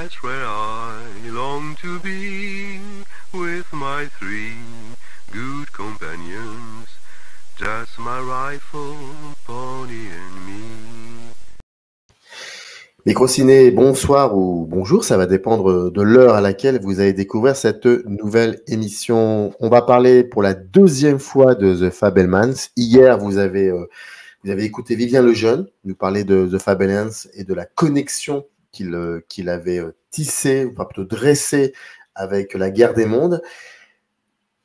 That's where I long to be, with my three good companions, just my rifle, pony and me. Microciné, bonsoir ou bonjour, ça va dépendre de l'heure à laquelle vous allez découvrir cette nouvelle émission. On va parler pour la deuxième fois de The Fabelmans. Hier, vous avez écouté Vivien Lejeune nous parler de The Fabelmans et de la connexion qu'il avait tissée, ou plutôt dressée avec la guerre des mondes.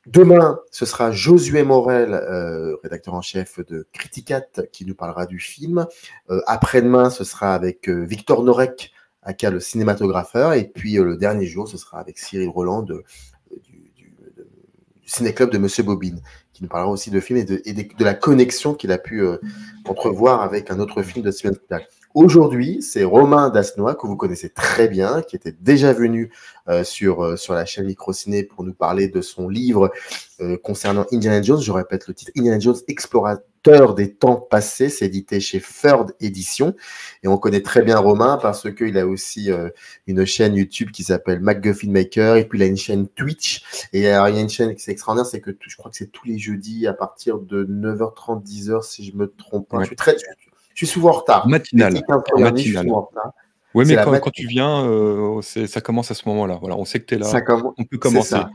Demain, ce sera Josué Morel, rédacteur en chef de Criticat, qui nous parlera du film. Après-demain, ce sera avec Victor Norek, aka le cinématographeur. Et puis le dernier jour, ce sera avec Cyril Roland du Ciné-Club de Monsieur Bobine, qui nous parlera aussi de film et de la connexion qu'il a pu entrevoir avec un autre film de Steven Spielberg. Aujourd'hui, c'est Romain Dasnois, que vous connaissez très bien, qui était déjà venu sur la chaîne Microciné pour nous parler de son livre concernant Indiana Jones. Je répète le titre, Indiana Jones, explorateur des temps passés. C'est édité chez Third Edition. Et on connaît très bien Romain parce qu'il a aussi une chaîne YouTube qui s'appelle MacGuffin Maker. Et puis il a une chaîne Twitch. Et alors, il y a une chaîne qui est extraordinaire, c'est que je crois que c'est tous les jeudis à partir de 9h30, 10h, si je me trompe pas. Ouais. Je suis souvent en retard. Matinale. Je suis souvent en retard. Oui, C'est mais la quand tu viens, ça commence à ce moment-là. Voilà, on sait que tu es là. On peut C'est commencer. ça.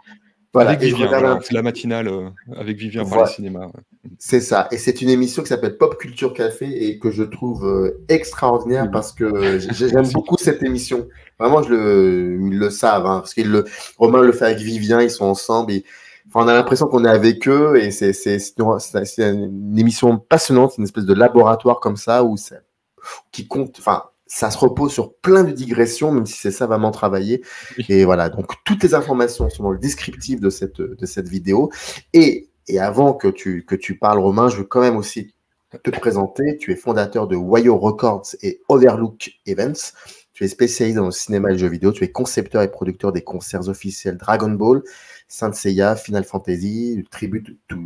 Voilà. Avec Et je Vivien, regarde voilà, c'est la matinale avec Vivien par Voilà. le cinéma. Ouais. C'est ça. Et c'est une émission qui s'appelle Pop Culture Café et que je trouve extraordinaire Oui. parce que j'aime beaucoup cette émission. Vraiment, ils le savent, hein, parce Romain le fait avec Vivien, ils sont ensemble. Enfin, on a l'impression qu'on est avec eux et c'est une émission passionnante, une espèce de laboratoire comme ça qui compte. Enfin, ça se repose sur plein de digressions, même si c'est savamment travaillé. Oui. Et voilà. Donc, toutes les informations sont dans le descriptif de cette vidéo. Et avant que tu parles, Romain, je veux quand même aussi te présenter. Tu es fondateur de Wayo Records et Overlook Events. Tu es spécialisé dans le cinéma et le jeu vidéo. Tu es concepteur et producteur des concerts officiels Dragon Ball, Saint Seiya, Final Fantasy, Tribute to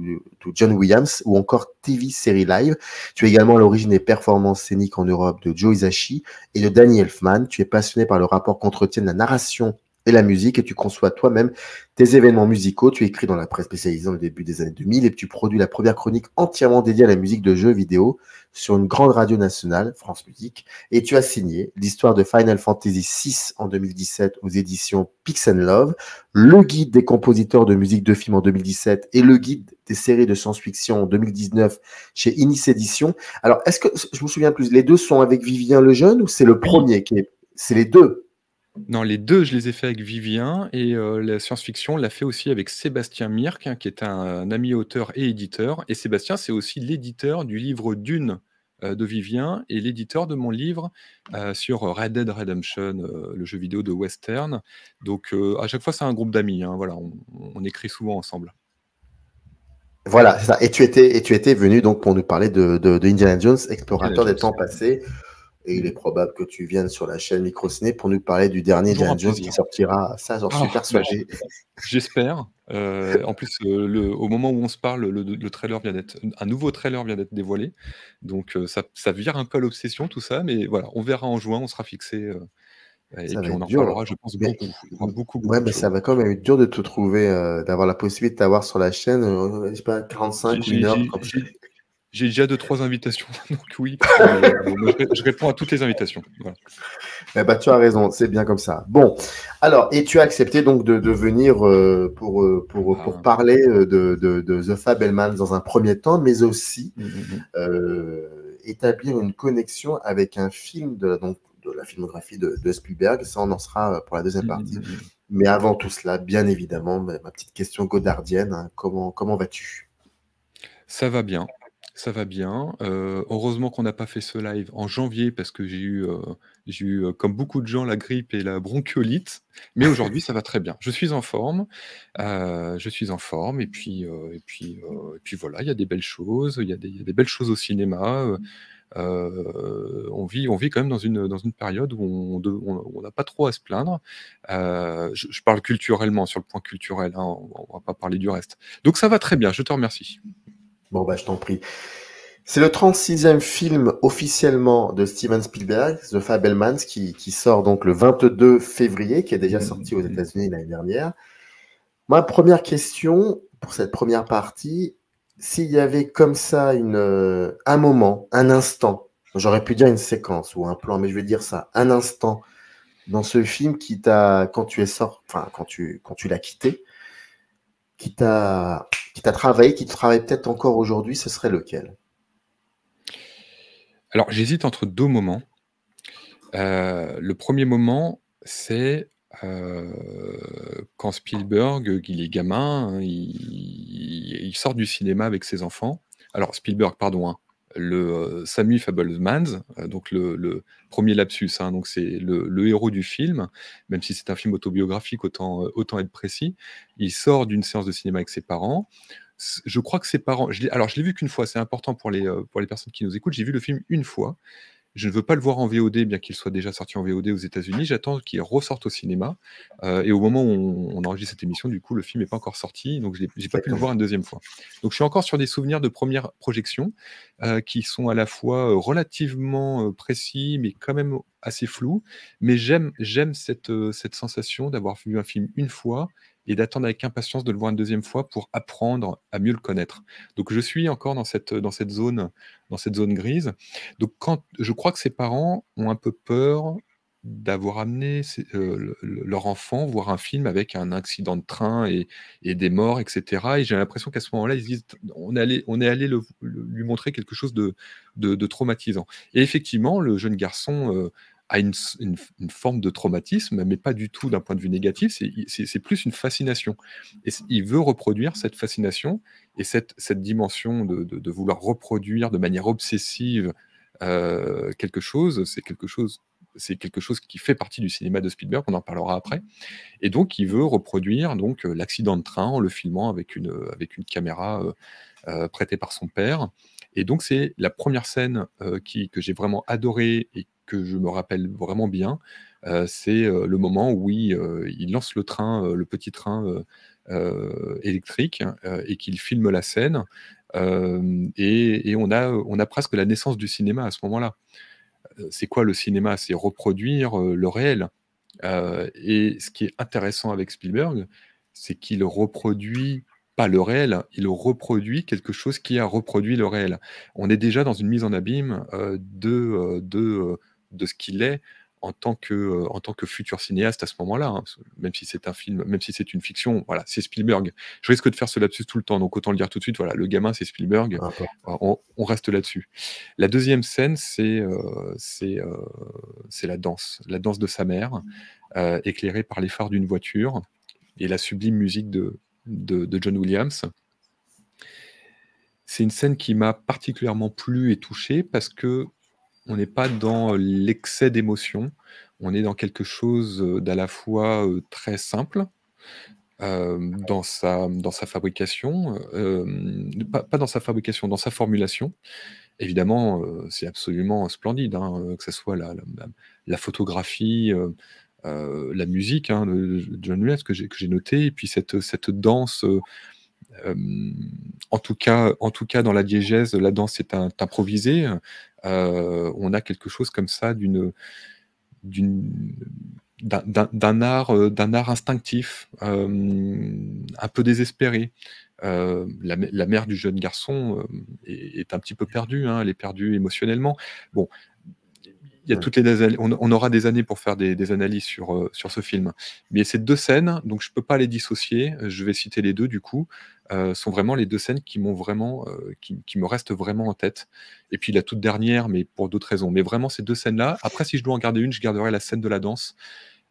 John Williams ou encore TV série live. Tu es également à l'origine des performances scéniques en Europe de Joe Hisaishi et de Danny Elfman. Tu es passionné par le rapport qu'entretiennent la narration et la musique et tu conçois toi-même tes événements musicaux. Tu écris dans la presse spécialisée dans le début des années 2000 et tu produis la première chronique entièrement dédiée à la musique de jeux vidéo sur une grande radio nationale, France Musique. Et tu as signé l'histoire de Final Fantasy VI en 2017 aux éditions Pix & Love, le guide des compositeurs de musique de film en 2017 et le guide des séries de science-fiction en 2019 chez Inis Éditions. Alors, est-ce que, je me souviens plus, les deux sont avec Vivien Lejeune ou c'est le premier c'est les deux? Non, les deux, je les ai fait avec Vivien et la science-fiction, on l'a fait aussi avec Sébastien Mirk, hein, qui est un ami auteur et éditeur. Et Sébastien, c'est aussi l'éditeur du livre Dune de Vivien et l'éditeur de mon livre sur Red Dead Redemption, le jeu vidéo de Western. Donc, à chaque fois, c'est un groupe d'amis. Hein, voilà, on écrit souvent ensemble. Voilà, c'est ça. Et tu étais venu donc pour nous parler de Indiana Jones, explorateur des temps passés. Et il est probable que tu viennes sur la chaîne Microciné pour nous parler du dernier Indiana Jones qui sortira. Ça, j'en suis persuadé. J'espère. En plus, au moment où on se parle, le trailer un nouveau trailer vient d'être dévoilé. Donc, ça vire un peu à l'obsession, tout ça. Mais voilà, on verra en juin, on sera fixé. Et puis, on en reparlera, je pense, beaucoup. Il y aura beaucoup ouais, de mais choses. ça va quand même être dur de te trouver, d'avoir la possibilité de t'avoir sur la chaîne, je sais pas, 45 ou 1 heure. J'ai déjà 2-3 invitations, donc oui. Je réponds à toutes les invitations. Voilà. Eh ben, tu as raison, c'est bien comme ça. Bon, alors, et tu as accepté donc de venir pour parler de The Fabelmans dans un premier temps, mais aussi établir une connexion avec un film de la filmographie de Spielberg. Ça, on en sera pour la deuxième partie. Mais avant tout cela, bien évidemment, ma petite question godardienne, hein, comment vas-tu? Ça va bien. Ça va bien. Heureusement qu'on n'a pas fait ce live en janvier parce que j'ai eu, comme beaucoup de gens, la grippe et la bronchiolite. Mais aujourd'hui, ça va très bien. Je suis en forme. Et puis voilà, il y a des belles choses. Il y a des belles choses au cinéma. On vit quand même dans une période où on n'a pas trop à se plaindre. Je parle culturellement, sur le point culturel, hein, on va pas parler du reste. Donc ça va très bien, je te remercie. Bon, bah, je t'en prie. C'est le 36e film officiellement de Steven Spielberg, The Fabelmans, qui sort donc le 22 février, qui est déjà sorti aux États-Unis l'année dernière. Ma première question pour cette première partie, s'il y avait comme ça un moment, un instant, j'aurais pu dire une séquence ou un plan, mais je vais dire ça, un instant dans ce film qui t'a, quand tu es sorti, enfin quand tu l'as quitté, qui t'a travaillé, qui te travaille peut-être encore aujourd'hui, ce serait lequel? Alors, j'hésite entre 2 moments. Le premier moment, c'est, quand Spielberg, il est gamin, hein, il sort du cinéma avec ses enfants. Alors Spielberg, pardon, hein, Sammy Fabelmans, donc le 1er lapsus, hein, donc c'est le héros du film, même si c'est un film autobiographique, autant être précis. Il sort d'une séance de cinéma avec ses parents. Je crois que ses parents je l'ai vu qu'une fois, c'est important pour les personnes qui nous écoutent. J'ai vu le film une fois. Je ne veux pas le voir en VOD, bien qu'il soit déjà sorti en VOD aux États-Unis. J'attends qu'il ressorte au cinéma. Et au moment où on enregistre cette émission, du coup, le film n'est pas encore sorti, donc j'ai pas pu le voir une deuxième fois. Donc je suis encore sur des souvenirs de première projection, qui sont à la fois relativement précis, mais quand même assez flous. Mais j'aime cette sensation d'avoir vu un film une fois et d'attendre avec impatience de le voir une deuxième fois pour apprendre à mieux le connaître. Donc je suis encore dans cette zone grise. Donc quand je crois que ses parents ont un peu peur d'avoir amené leur enfant voir un film avec un accident de train et des morts, et cetera, et j'ai l'impression qu'à ce moment-là, ils se disent: «On est allé lui montrer quelque chose de traumatisant», et effectivement, le jeune garçon, a une forme de traumatisme, mais pas du tout d'un point de vue négatif, c'est plus une fascination, et il veut reproduire cette fascination et cette dimension de vouloir reproduire de manière obsessive c'est quelque chose qui fait partie du cinéma de Spielberg, on en parlera après, et donc il veut reproduire donc l'accident de train en le filmant avec une caméra prêtée par son père, et donc c'est la première scène que j'ai vraiment adorée et que je me rappelle vraiment bien. C'est le moment où il lance le train, le petit train électrique, et qu'il filme la scène. Et on a presque la naissance du cinéma à ce moment-là. C'est quoi le cinéma? C'est reproduire le réel. Et ce qui est intéressant avec Spielberg, c'est qu'il reproduit pas le réel, il reproduit quelque chose qui a reproduit le réel. On est déjà dans une mise en abîme de ce qu'il est en tant que futur cinéaste à ce moment-là, hein, même si c'est un film, même si c'est une fiction, voilà, c'est Spielberg. Je risque de faire ce lapsus tout le temps, donc autant le dire tout de suite, voilà, le gamin c'est Spielberg, on reste là-dessus. La deuxième scène, c'est la danse de sa mère, éclairée par les phares d'une voiture et la sublime musique de John Williams. C'est une scène qui m'a particulièrement plu et touché parce que on n'est pas dans l'excès d'émotion, on est dans quelque chose d'à la fois très simple dans sa fabrication, pas dans sa fabrication, dans sa formulation. Évidemment, c'est absolument splendide, hein, que ça soit la photographie, la musique, hein, de John Williams que j'ai noté, et puis cette danse, en tout cas dans la diégèse, la danse est improvisée. On a quelque chose comme ça d'une d'un art instinctif, un peu désespéré. La mère du jeune garçon est un petit peu perdue, hein, elle est perdue émotionnellement. Bon, il y a toutes les années, on aura des années pour faire des analyses sur ce film. Mais ces 2 scènes, donc je peux pas les dissocier, je vais citer les 2 du coup, sont vraiment les 2 scènes qui m'ont vraiment, qui me restent vraiment en tête. Et puis la toute dernière, mais pour d'autres raisons. Mais vraiment ces 2 scènes-là. Après, si je dois en garder une, je garderai la scène de la danse.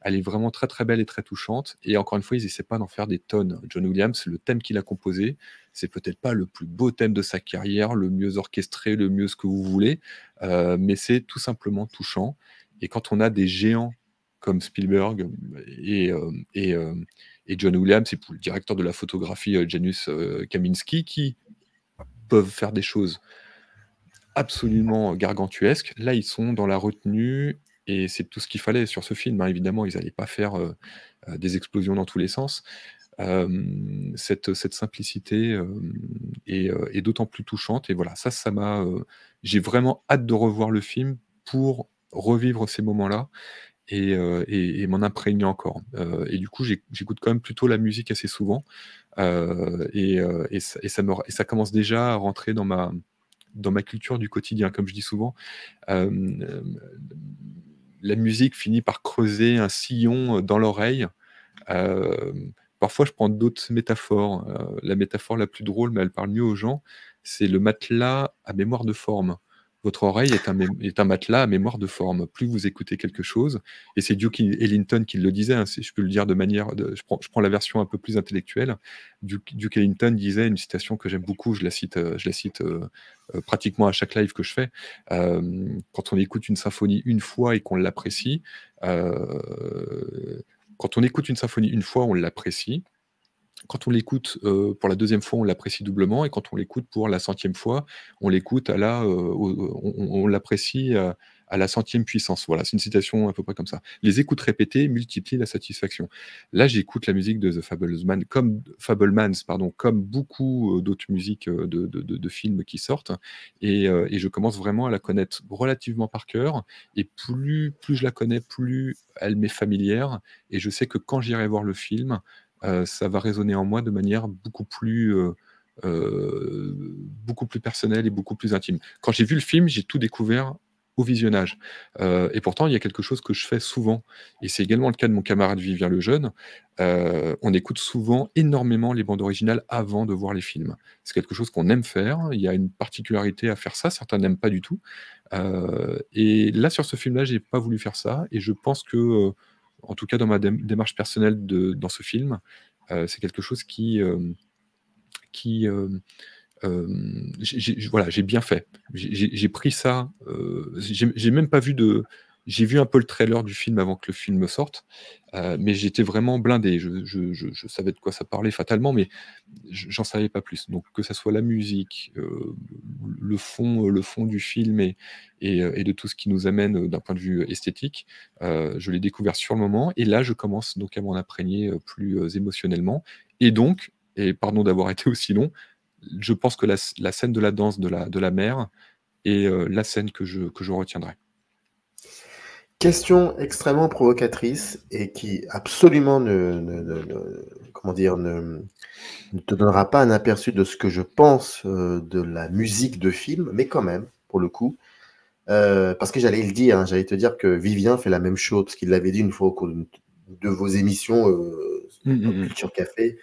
Elle est vraiment très, très belle et très touchante, et encore une fois, ils essaient pas d'en faire des tonnes. John Williams, le thème qu'il a composé, c'est peut-être pas le plus beau thème de sa carrière, le mieux orchestré, le mieux ce que vous voulez, mais c'est tout simplement touchant, et quand on a des géants comme Spielberg et John Williams, et pour le directeur de la photographie, Janusz Kaminski, qui peuvent faire des choses absolument gargantuesques. Là, ils sont dans la retenue, et c'est tout ce qu'il fallait sur ce film, hein. Évidemment, ils n'allaient pas faire des explosions dans tous les sens. cette simplicité est d'autant plus touchante. Et voilà, ça m'a. J'ai vraiment hâte de revoir le film pour revivre ces moments-là et m'en imprégner encore. Et du coup, j'écoute quand même plutôt la musique assez souvent. Et ça commence déjà à rentrer dans ma culture du quotidien. Comme je dis souvent, euh, la musique finit par creuser un sillon dans l'oreille. Euh, Parfois, je prends d'autres métaphores. La métaphore la plus drôle, mais elle parle mieux aux gens, c'est le matelas à mémoire de forme. Votre oreille est un matelas à mémoire de forme. Plus vous écoutez quelque chose, et c'est Duke Ellington qui le disait, hein, je peux le dire de manière. Je prends la version un peu plus intellectuelle. Duke Ellington disait une citation que j'aime beaucoup, je la cite pratiquement à chaque live que je fais. Quand on écoute une symphonie une fois et qu'on l'apprécie, quand on écoute une symphonie une fois, on l'apprécie. Quand on l'écoute pour la deuxième fois, on l'apprécie doublement. Et quand on l'écoute pour la centième fois, on l'écoute on l'apprécie à la centième puissance. Voilà, c'est une citation à peu près comme ça. Les écoutes répétées multiplient la satisfaction. Là, j'écoute la musique de The Fabelmans, comme beaucoup d'autres musiques de films qui sortent. Et je commence vraiment à la connaître relativement par cœur. Et plus je la connais, plus elle m'est familière. Et je sais que quand j'irai voir le film, ça va résonner en moi de manière beaucoup plus personnelle et beaucoup plus intime. Quand j'ai vu le film, j'ai tout découvert au visionnage. Et pourtant, il y a quelque chose que je fais souvent, et c'est également le cas de mon camarade Vivien Lejeune. On écoute souvent énormément les bandes originales avant de voir les films. C'est quelque chose qu'on aime faire. Il y a une particularité à faire ça. Certains n'aiment pas du tout. Et là, sur ce film-là, j'ai pas voulu faire ça, et je pense que en tout cas dans ma démarche personnelle dans ce film, c'est quelque chose voilà, j'ai bien fait. J'ai pris ça. J'ai même pas vu J'ai vu un peu le trailer du film avant que le film sorte, mais j'étais vraiment blindé. Je savais de quoi ça parlait fatalement, mais j'en savais pas plus. Donc que ça soit la musique, le fond du film et de tout ce qui nous amène d'un point de vue esthétique, je l'ai découvert sur le moment. Et là, je commence donc à m'en imprégner plus émotionnellement. Et pardon d'avoir été aussi long, je pense que la scène de la danse de la mère est la scène que je retiendrai. Question extrêmement provocatrice et qui absolument comment dire, ne te donnera pas un aperçu de ce que je pense de la musique de film, mais quand même, pour le coup, parce que j'allais le dire, hein, j'allais te dire que Vivien fait la même chose, parce qu'il l'avait dit une fois au cours de vos émissions Pop Culture Café.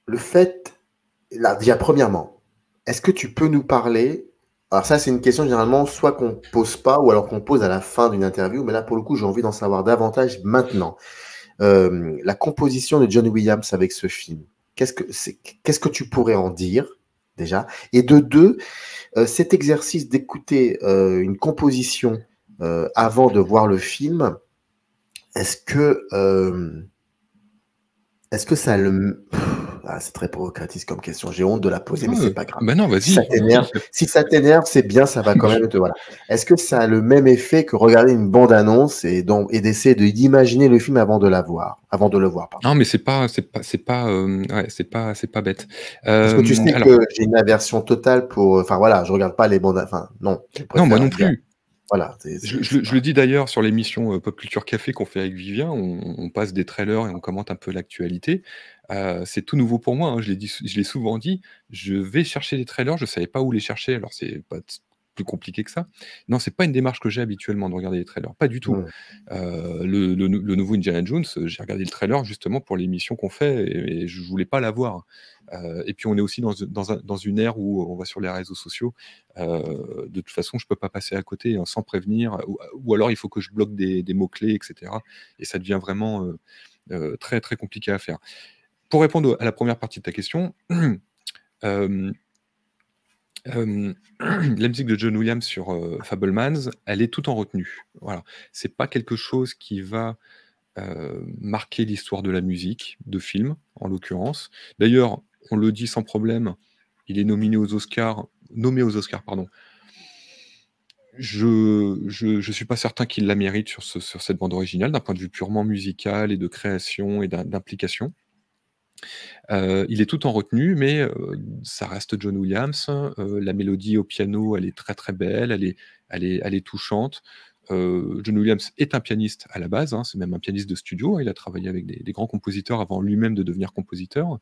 Le fait, là, déjà, premièrement, est-ce que tu peux nous parler? Alors ça, c'est une question généralement soit qu'on pose pas ou alors qu'on pose à la fin d'une interview, mais là, pour le coup, j'ai envie d'en savoir davantage maintenant. La composition de John Williams avec ce film, qu'est-ce que tu pourrais en dire déjà? Et de deux, cet exercice d'écouter une composition avant de voir le film, est-ce que ça a le... Ah, c'est très provocatrice comme question. J'ai honte de la poser, mais c'est pas grave. Bah non, vas-y. Si ça t'énerve, c'est bien, ça va quand même te... Voilà. Est-ce que ça a le même effet que regarder une bande-annonce et d'essayer d'imaginer le film avant de le voir, pardon. Non, mais c'est pas bête. Parce que tu sais que j'ai une aversion totale pour... Enfin voilà, je regarde pas les bandes... Enfin non. Non, moi non plus. Voilà. Je le dis d'ailleurs sur l'émission Pop Culture Café qu'on fait avec Vivien, on passe des trailers et on commente un peu l'actualité. C'est tout nouveau pour moi, hein, je l'ai souvent dit, je vais chercher des trailers, je savais pas où les chercher, alors c'est pas plus compliqué que ça. Non, c'est pas une démarche que j'ai habituellement de regarder les trailers, pas du tout. Le nouveau Indiana Jones, j'ai regardé le trailer justement pour l'émission qu'on fait et je voulais pas la voir. Et puis on est aussi dans une ère où on va sur les réseaux sociaux. De toute façon, je peux pas passer à côté, hein, sans prévenir, ou alors il faut que je bloque des mots-clés, etc. Et ça devient vraiment très, très compliqué à faire. Pour répondre à la première partie de ta question, la musique de John Williams sur Fabelmans, elle est tout en retenue. Voilà. C'est pas quelque chose qui va marquer l'histoire de la musique, de film, en l'occurrence. D'ailleurs, on le dit sans problème, il est nommé aux Oscars, Je suis pas certain qu'il la mérite sur cette bande originale, d'un point de vue purement musical et de création et d'implication. Il est tout en retenue, mais ça reste John Williams. La mélodie au piano, elle est très, très belle, elle est touchante. John Williams est un pianiste à la base, hein, c'est même un pianiste de studio, hein, il a travaillé avec des grands compositeurs avant lui-même de devenir compositeur.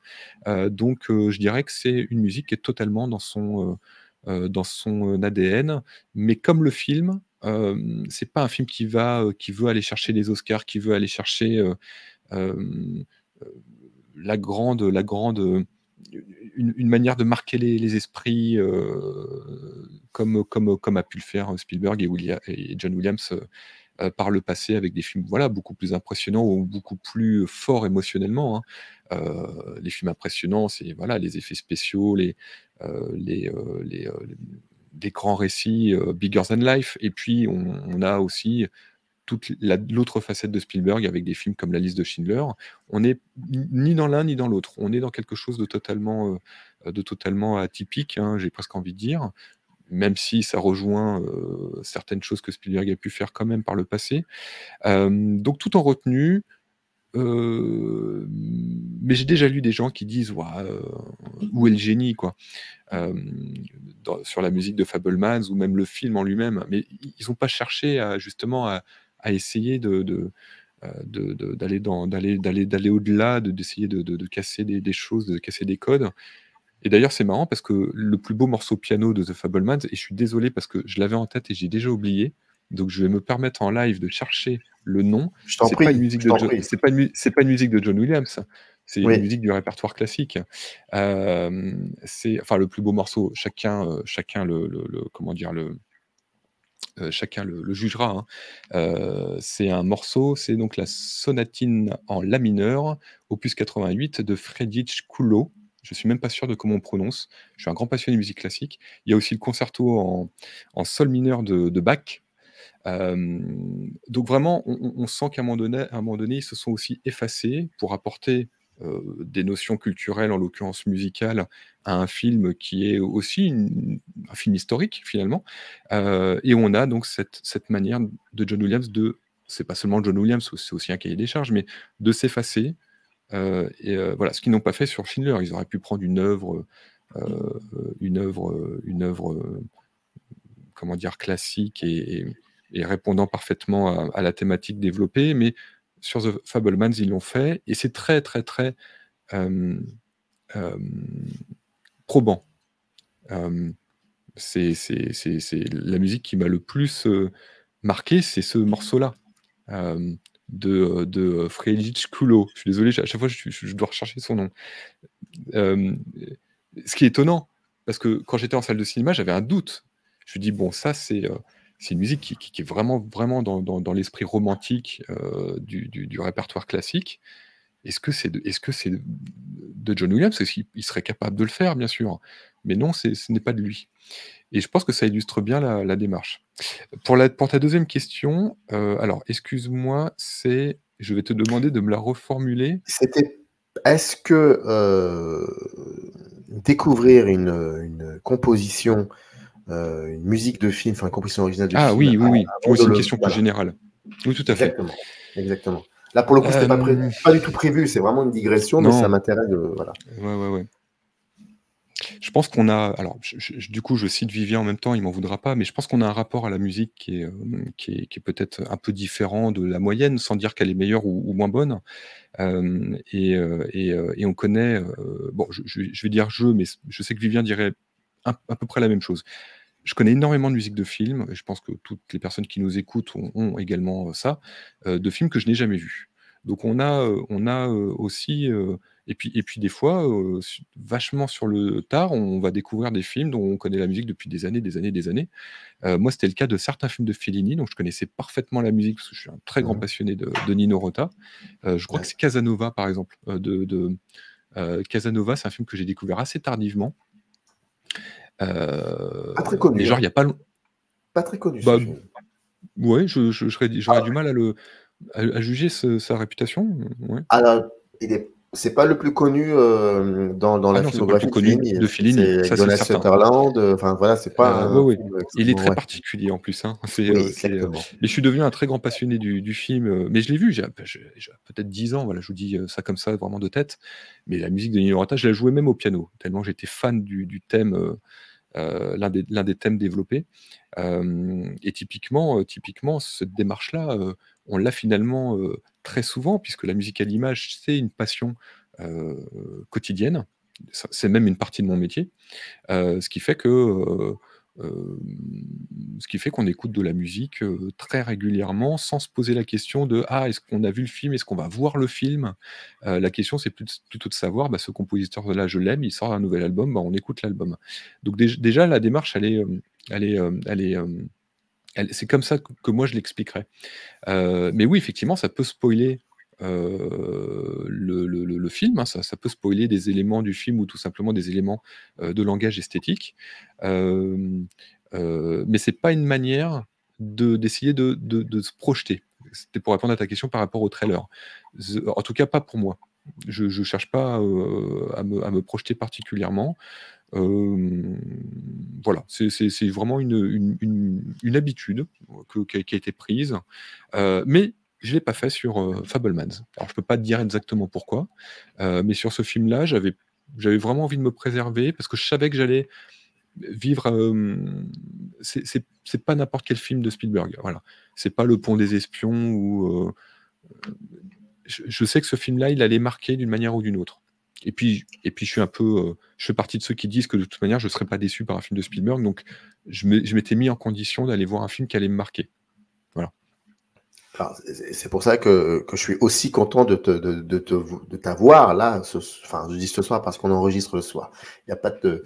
Donc je dirais que c'est une musique qui est totalement dans son ADN, mais comme le film, c'est pas un film qui veut aller chercher les Oscars, qui veut aller chercher, hem, la grande, une manière de marquer les esprits, comme a pu le faire Spielberg et John Williams, par le passé avec des films, voilà, beaucoup plus impressionnants ou beaucoup plus forts émotionnellement, hein. Les films impressionnants, c'est, voilà, les effets spéciaux, les grands récits, bigger than life, et puis on a aussi l'autre facette de Spielberg avec des films comme La liste de Schindler. On n'est ni dans l'un ni dans l'autre. On est dans quelque chose de totalement atypique, hein, j'ai presque envie de dire, même si ça rejoint certaines choses que Spielberg a pu faire quand même par le passé. Donc tout en retenue, mais j'ai déjà lu des gens qui disent: «Ouah, où est le génie, quoi?» Sur la musique de Fabelmans ou même le film en lui-même, mais ils n'ont pas cherché justement à essayer d'aller au-delà, d'essayer de casser des choses, de casser des codes. Et d'ailleurs, c'est marrant parce que le plus beau morceau piano de The Fabelmans, et je suis désolé parce que je l'avais en tête et j'ai déjà oublié, donc je vais me permettre en live de chercher le nom. Je t'en C'est pas une prie, musique je de t'en Jo prie. c'est pas une musique de John Williams, c'est une Oui, musique du répertoire classique. C'est enfin le plus beau morceau, chacun comment dire? Chacun le jugera, hein. C'est un morceau, c'est donc la sonatine en la mineur, opus 88 de Friedrich Kuhlo. Je suis même pas sûr de comment on prononce. Je suis un grand passionné de musique classique. Il y a aussi le concerto en sol mineur de Bach. Donc vraiment, on sent qu'à un moment donné, ils se sont aussi effacés pour apporter, des notions culturelles, en l'occurrence musicales, à un film qui est aussi un film historique finalement. Et on a donc cette manière de John Williams c'est pas seulement John Williams, c'est aussi un cahier des charges, mais de s'effacer, voilà, ce qu'ils n'ont pas fait sur Schindler. Ils auraient pu prendre une œuvre, comment dire? Classique et répondant parfaitement à la thématique développée, mais sur The Fabelmans, ils l'ont fait et c'est très, très, très, hem, hem, probant. Hem, c'est la musique qui m'a le plus, marqué, c'est ce morceau-là, de Friedrich Kuhlo. Je suis désolé, à chaque fois, je dois rechercher son nom. Hem, Ce qui est étonnant, parce que quand j'étais en salle de cinéma, j'avais un doute. Je me dis: «Bon, ça, c'est une musique qui est vraiment vraiment dans l'esprit romantique, du répertoire classique. Est-ce que c'est de John Williams? Parce qu'il serait capable de le faire, bien sûr, mais non, ce n'est pas de lui, et je pense que ça illustre bien la démarche. Pour ta deuxième question, alors excuse-moi, je vais te demander de me la reformuler. c'était est-ce que, découvrir une composition, une musique de film, enfin une composition originale de Ah film oui, oui, oui. avant Oui, de c'est une le question plus voilà, générale. Oui, tout à fait. exactement, exactement. Là, pour le coup, c'était Hem, pas du tout prévu, c'est vraiment une digression, mais ça non, m'intéresse de voilà. ouais, ouais, ouais. Je pense qu'on a alors du coup, je cite Vivien en même temps, il m'en voudra pas, mais je pense qu'on a un rapport à la musique qui est peut-être un peu différent de la moyenne, sans dire qu'elle est meilleure ou moins bonne. Et on connaît, bon, je vais dire «je», mais je sais que Vivien dirait à peu près la même chose. Je connais énormément de musique de films et je pense que toutes les personnes qui nous écoutent ont également, ça, de films que je n'ai jamais vus. Donc on a aussi, et puis des fois, vachement sur le tard, on va découvrir des films dont on connaît la musique depuis des années, des années, des années. Moi, c'était le cas de certains films de Fellini, donc je connaissais parfaitement la musique parce que je suis un très grand Mmh. passionné de Nino Rota. Je crois que c'est D'accord. Casanova, par exemple, Casanova, c'est un film que j'ai découvert assez tardivement, Pas très mais connu, genre hein. il y a pas long Pas très connu ce bah, film. ouais, j'aurais du mal à juger sa réputation, ouais. Alors, il est c'est pas le plus connu dans Ah la non, c'est pas le plus filmographie de Fellini. connu de Fellini, C'est ça c'est Donald certain. Sutherland. Enfin voilà, c'est pas Ouais, un ouais. film Il est extrêmement. très Ouais. particulier en plus, hein. Oui, C'est, exactement. mais je suis devenu un très grand passionné du film, mais je l'ai vu, j'ai peut-être 10 ans, voilà, je vous dis, ça comme ça, vraiment de tête, mais la musique de Nino Rota, je la jouais même au piano, tellement j'étais fan du thème, l'un des thèmes développés. Et typiquement cette démarche-là, on l'a finalement, très souvent puisque la musique à l'image, c'est une passion, quotidienne. Ça c'est même une partie de mon métier. Ce qui fait que, ce qui fait qu'on écoute de la musique, très régulièrement sans se poser la question de: «Ah, est-ce qu'on a vu le film? Est-ce qu'on va voir le film?» La question c'est plutôt de savoir, bah, ce compositeur-là, je l'aime, il sort un nouvel album, bah, on écoute l'album. Donc déjà la démarche elle est, elle est, c'est comme ça que moi je l'expliquerais. Mais oui, effectivement, ça peut spoiler, le film, hein, ça peut spoiler des éléments du film ou tout simplement des éléments, de langage esthétique. Hem, mais c'est pas une manière d'essayer de se projeter. C'était pour répondre à ta question par rapport au trailer. En tout cas pas pour moi. Je cherche pas, à me projeter particulièrement. Hem, voilà, c'est vraiment une habitude qui a été prise, mais je l'ai pas fait sur, Fabelmans. Alors je peux pas te dire exactement pourquoi, mais sur ce film-là, j'avais vraiment envie de me préserver parce que je savais que j'allais vivre, c'est pas n'importe quel film de Spielberg, voilà. C'est pas Le Pont des Espions ou, je sais que ce film-là, il allait marquer d'une manière ou d'une autre. Et puis je suis un peu, je fais partie de ceux qui disent que de toute manière je ne serais pas déçu par un film de Spielberg, donc je m'étais mis en condition d'aller voir un film qui allait me marquer. Voilà. Alors, c'est pour ça que je suis aussi content de t'avoir là. Enfin, je dis ce soir parce qu'on enregistre le soir. Il n'y a pas de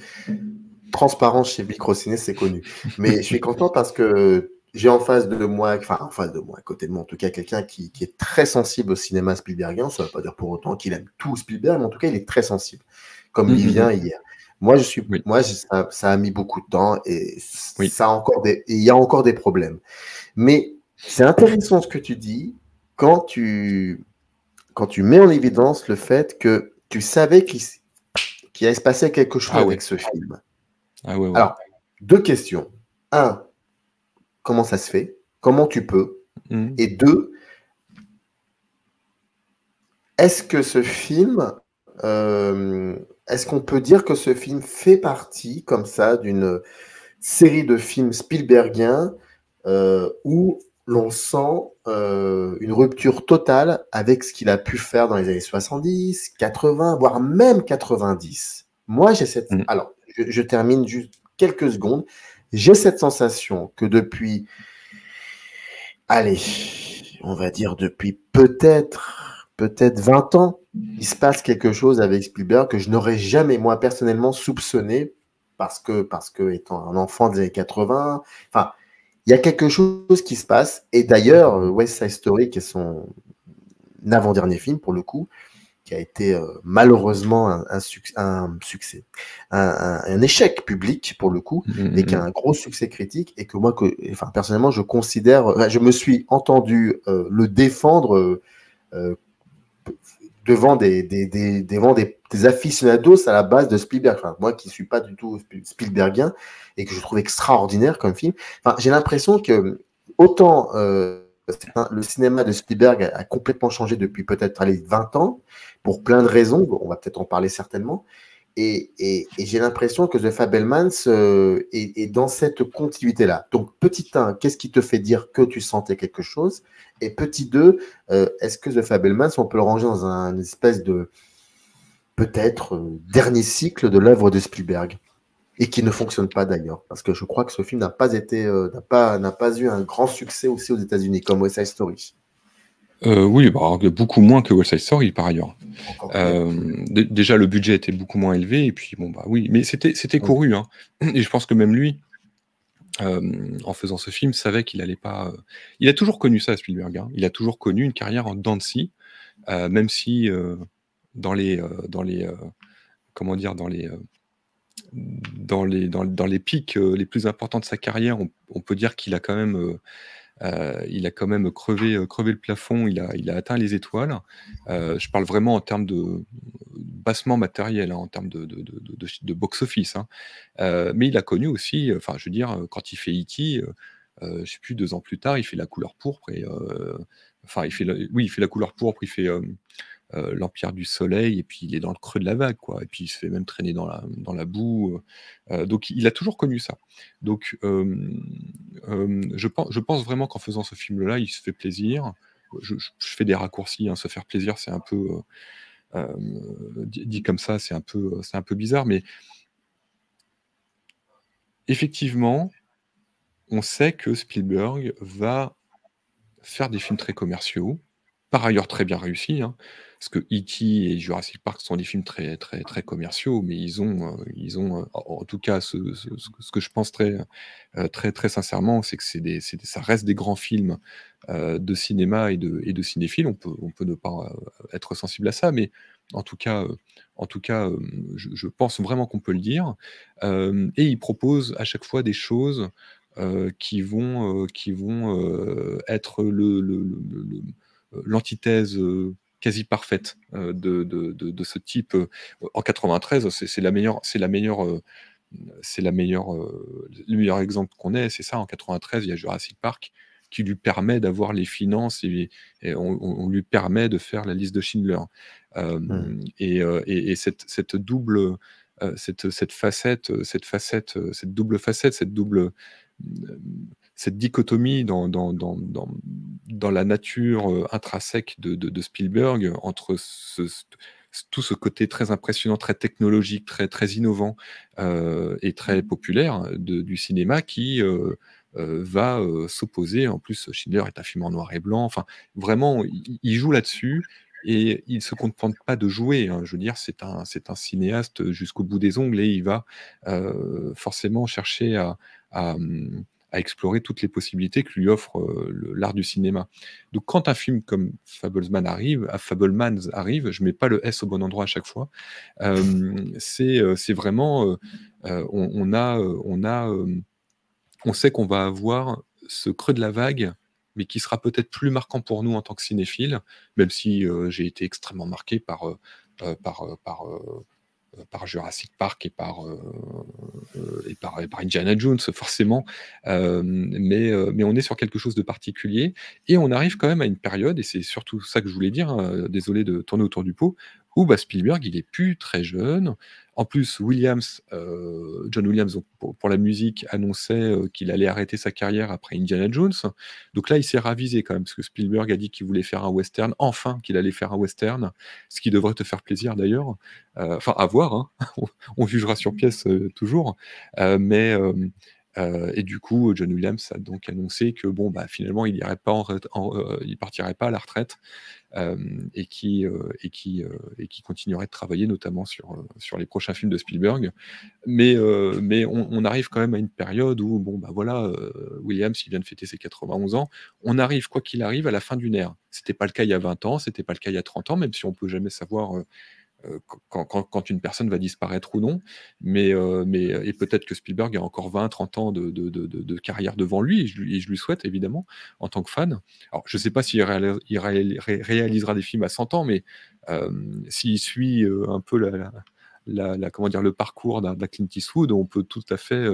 transparence chez Microciné, c'est connu. Mais je suis content parce que j'ai en face de moi, à côté de moi en tout cas, quelqu'un qui est très sensible au cinéma Spielbergien. Ça ne veut pas dire pour autant qu'il aime tout Spielberg, mais en tout cas, il est très sensible, comme Vivien hier. Moi, Oui, ça a mis beaucoup de temps et oui. il y a encore des problèmes. Mais c'est intéressant ce que tu dis quand tu mets en évidence le fait que tu savais qu'il allait se passer quelque chose Ah ouais. avec ce film. Ah ouais, ouais. Alors, deux questions. Un, comment ça se fait? Comment tu peux? Mmh. Et deux, est-ce que ce film, est-ce qu'on peut dire que ce film fait partie, comme ça, d'une série de films Spielbergiens où l'on sent une rupture totale avec ce qu'il a pu faire dans les années 70, 80, voire même 90. Moi, j'ai cette... Mmh. Alors, je termine juste quelques secondes. J'ai cette sensation que depuis, allez, on va dire depuis peut-être 20 ans, il se passe quelque chose avec Spielberg que je n'aurais jamais, moi, personnellement, soupçonné parce que étant un enfant des années 80, enfin, il y a quelque chose qui se passe. Et d'ailleurs, West Side Story, qui est son avant-dernier film, pour le coup, qui a été malheureusement un succès, un échec public, pour le coup, et qui a un gros succès critique, et que moi, personnellement, je considère... je me suis entendu le défendre devant des aficionados à la base de Spielberg. Enfin, moi qui ne suis pas du tout Spielbergien et que je trouve extraordinaire comme film. Enfin, j'ai l'impression que autant le cinéma de Spielberg a complètement changé depuis peut-être 20 ans, pour plein de raisons, on va peut-être en parler certainement, et j'ai l'impression que The Fabelmans est dans cette continuité-là. Donc, petit 1, qu'est-ce qui te fait dire que tu sentais quelque chose? Et petit 2, est-ce que The Fabelmans, on peut le ranger dans un espèce de, peut-être, dernier cycle de l'œuvre de Spielberg? Et qui ne fonctionne pas d'ailleurs, parce que je crois que ce film n'a pas eu un grand succès aussi aux États-Unis, comme West Side Story. Oui, bah, beaucoup moins que West Side Story par ailleurs. Encore Déjà le budget était beaucoup moins élevé et puis bon, bah, oui, mais c'était couru, hein. Et je pense que même lui, en faisant ce film, savait qu'il allait pas, il a toujours connu ça Spielberg, hein. Il a toujours connu une carrière en dents de scie, même si, dans les, comment dire? Dans les pics, les plus importants de sa carrière, on peut dire qu'il a quand même, il a quand même crevé le plafond, il a atteint les étoiles. Je parle vraiment en termes de bassement matériel, hein, en termes de box-office, hein. Mais il a connu aussi, enfin, je veux dire, quand il fait E.T., je sais plus, 2 ans plus tard, il fait La Couleur pourpre et enfin, il fait La Couleur pourpre, il fait, l'Empire du Soleil et puis il est dans le creux de la vague, quoi et puis il se fait même traîner dans la boue, donc il a toujours connu ça. Donc je pense vraiment qu'en faisant ce film-là, il se fait plaisir. Je fais des raccourcis, hein, se faire plaisir, c'est un peu, dit comme ça, c'est un peu bizarre, mais effectivement, on sait que Spielberg va faire des films très commerciaux, par ailleurs très bien réussis, hein, parce que E.T. et Jurassic Park sont des films très, très, très commerciaux, mais en tout cas, ce que je pense très, très sincèrement, c'est que ça reste des grands films de cinéma et de cinéphiles. On peut ne pas être sensible à ça, mais en tout cas, je pense vraiment qu'on peut le dire. Et il propose à chaque fois des choses qui vont être l'antithèse quasi parfaite de ce type. En 93, le meilleur exemple qu'on ait, c'est ça. En 93, il y a Jurassic Park qui lui permet d'avoir les finances et on lui permet de faire la liste de Schindler. Et cette double, cette double facette, cette dichotomie dans la nature intrinsèque de Spielberg entre tout ce côté très impressionnant, très technologique, très, très innovant et très populaire du cinéma qui va s'opposer. En plus, Schindler est un film en noir et blanc. Enfin, vraiment, il joue là-dessus. Et il ne se contente pas de jouer, hein. Je veux dire, c'est un cinéaste jusqu'au bout des ongles et il va forcément chercher à explorer toutes les possibilités que lui offre l'art du cinéma. Donc quand un film comme Fablemans arrive, je mets pas le S au bon endroit à chaque fois. C'est vraiment, on sait qu'on va avoir ce creux de la vague, mais qui sera peut-être plus marquant pour nous en tant que cinéphiles, même si j'ai été extrêmement marqué par Jurassic Park et par Indiana Jones, forcément. Mais on est sur quelque chose de particulier. Et on arrive quand même à une période, et c'est surtout ça que je voulais dire, hein, désolé de tourner autour du pot, où bah, Spielberg, il est plus très jeune. En plus, John Williams, donc, pour la musique, annonçait qu'il allait arrêter sa carrière après Indiana Jones. Donc là, il s'est ravisé quand même, parce que Spielberg a dit qu'il voulait faire un western, enfin qu'il allait faire un western, ce qui devrait te faire plaisir d'ailleurs. Enfin, à voir, hein. On jugera sur pièce toujours. Et du coup, John Williams a donc annoncé que bon, bah, finalement, il partirait pas à la retraite et qui continuerait de travailler notamment sur les prochains films de Spielberg. Mais on arrive quand même à une période où bon, bah voilà, Williams, il vient de fêter ses 91 ans. On arrive, quoi qu'il arrive, à la fin d'une ère. C'était pas le cas il y a 20 ans, c'était pas le cas il y a 30 ans, même si on peut jamais savoir quand une personne va disparaître ou non. Et peut-être que Spielberg a encore 20-30 ans de carrière devant lui, et je lui souhaite évidemment, en tant que fan. Alors, je ne sais pas s'il réalisera des films à 100 ans, mais s'il suit un peu comment dire, le parcours d'un Clint Eastwood, on peut tout à fait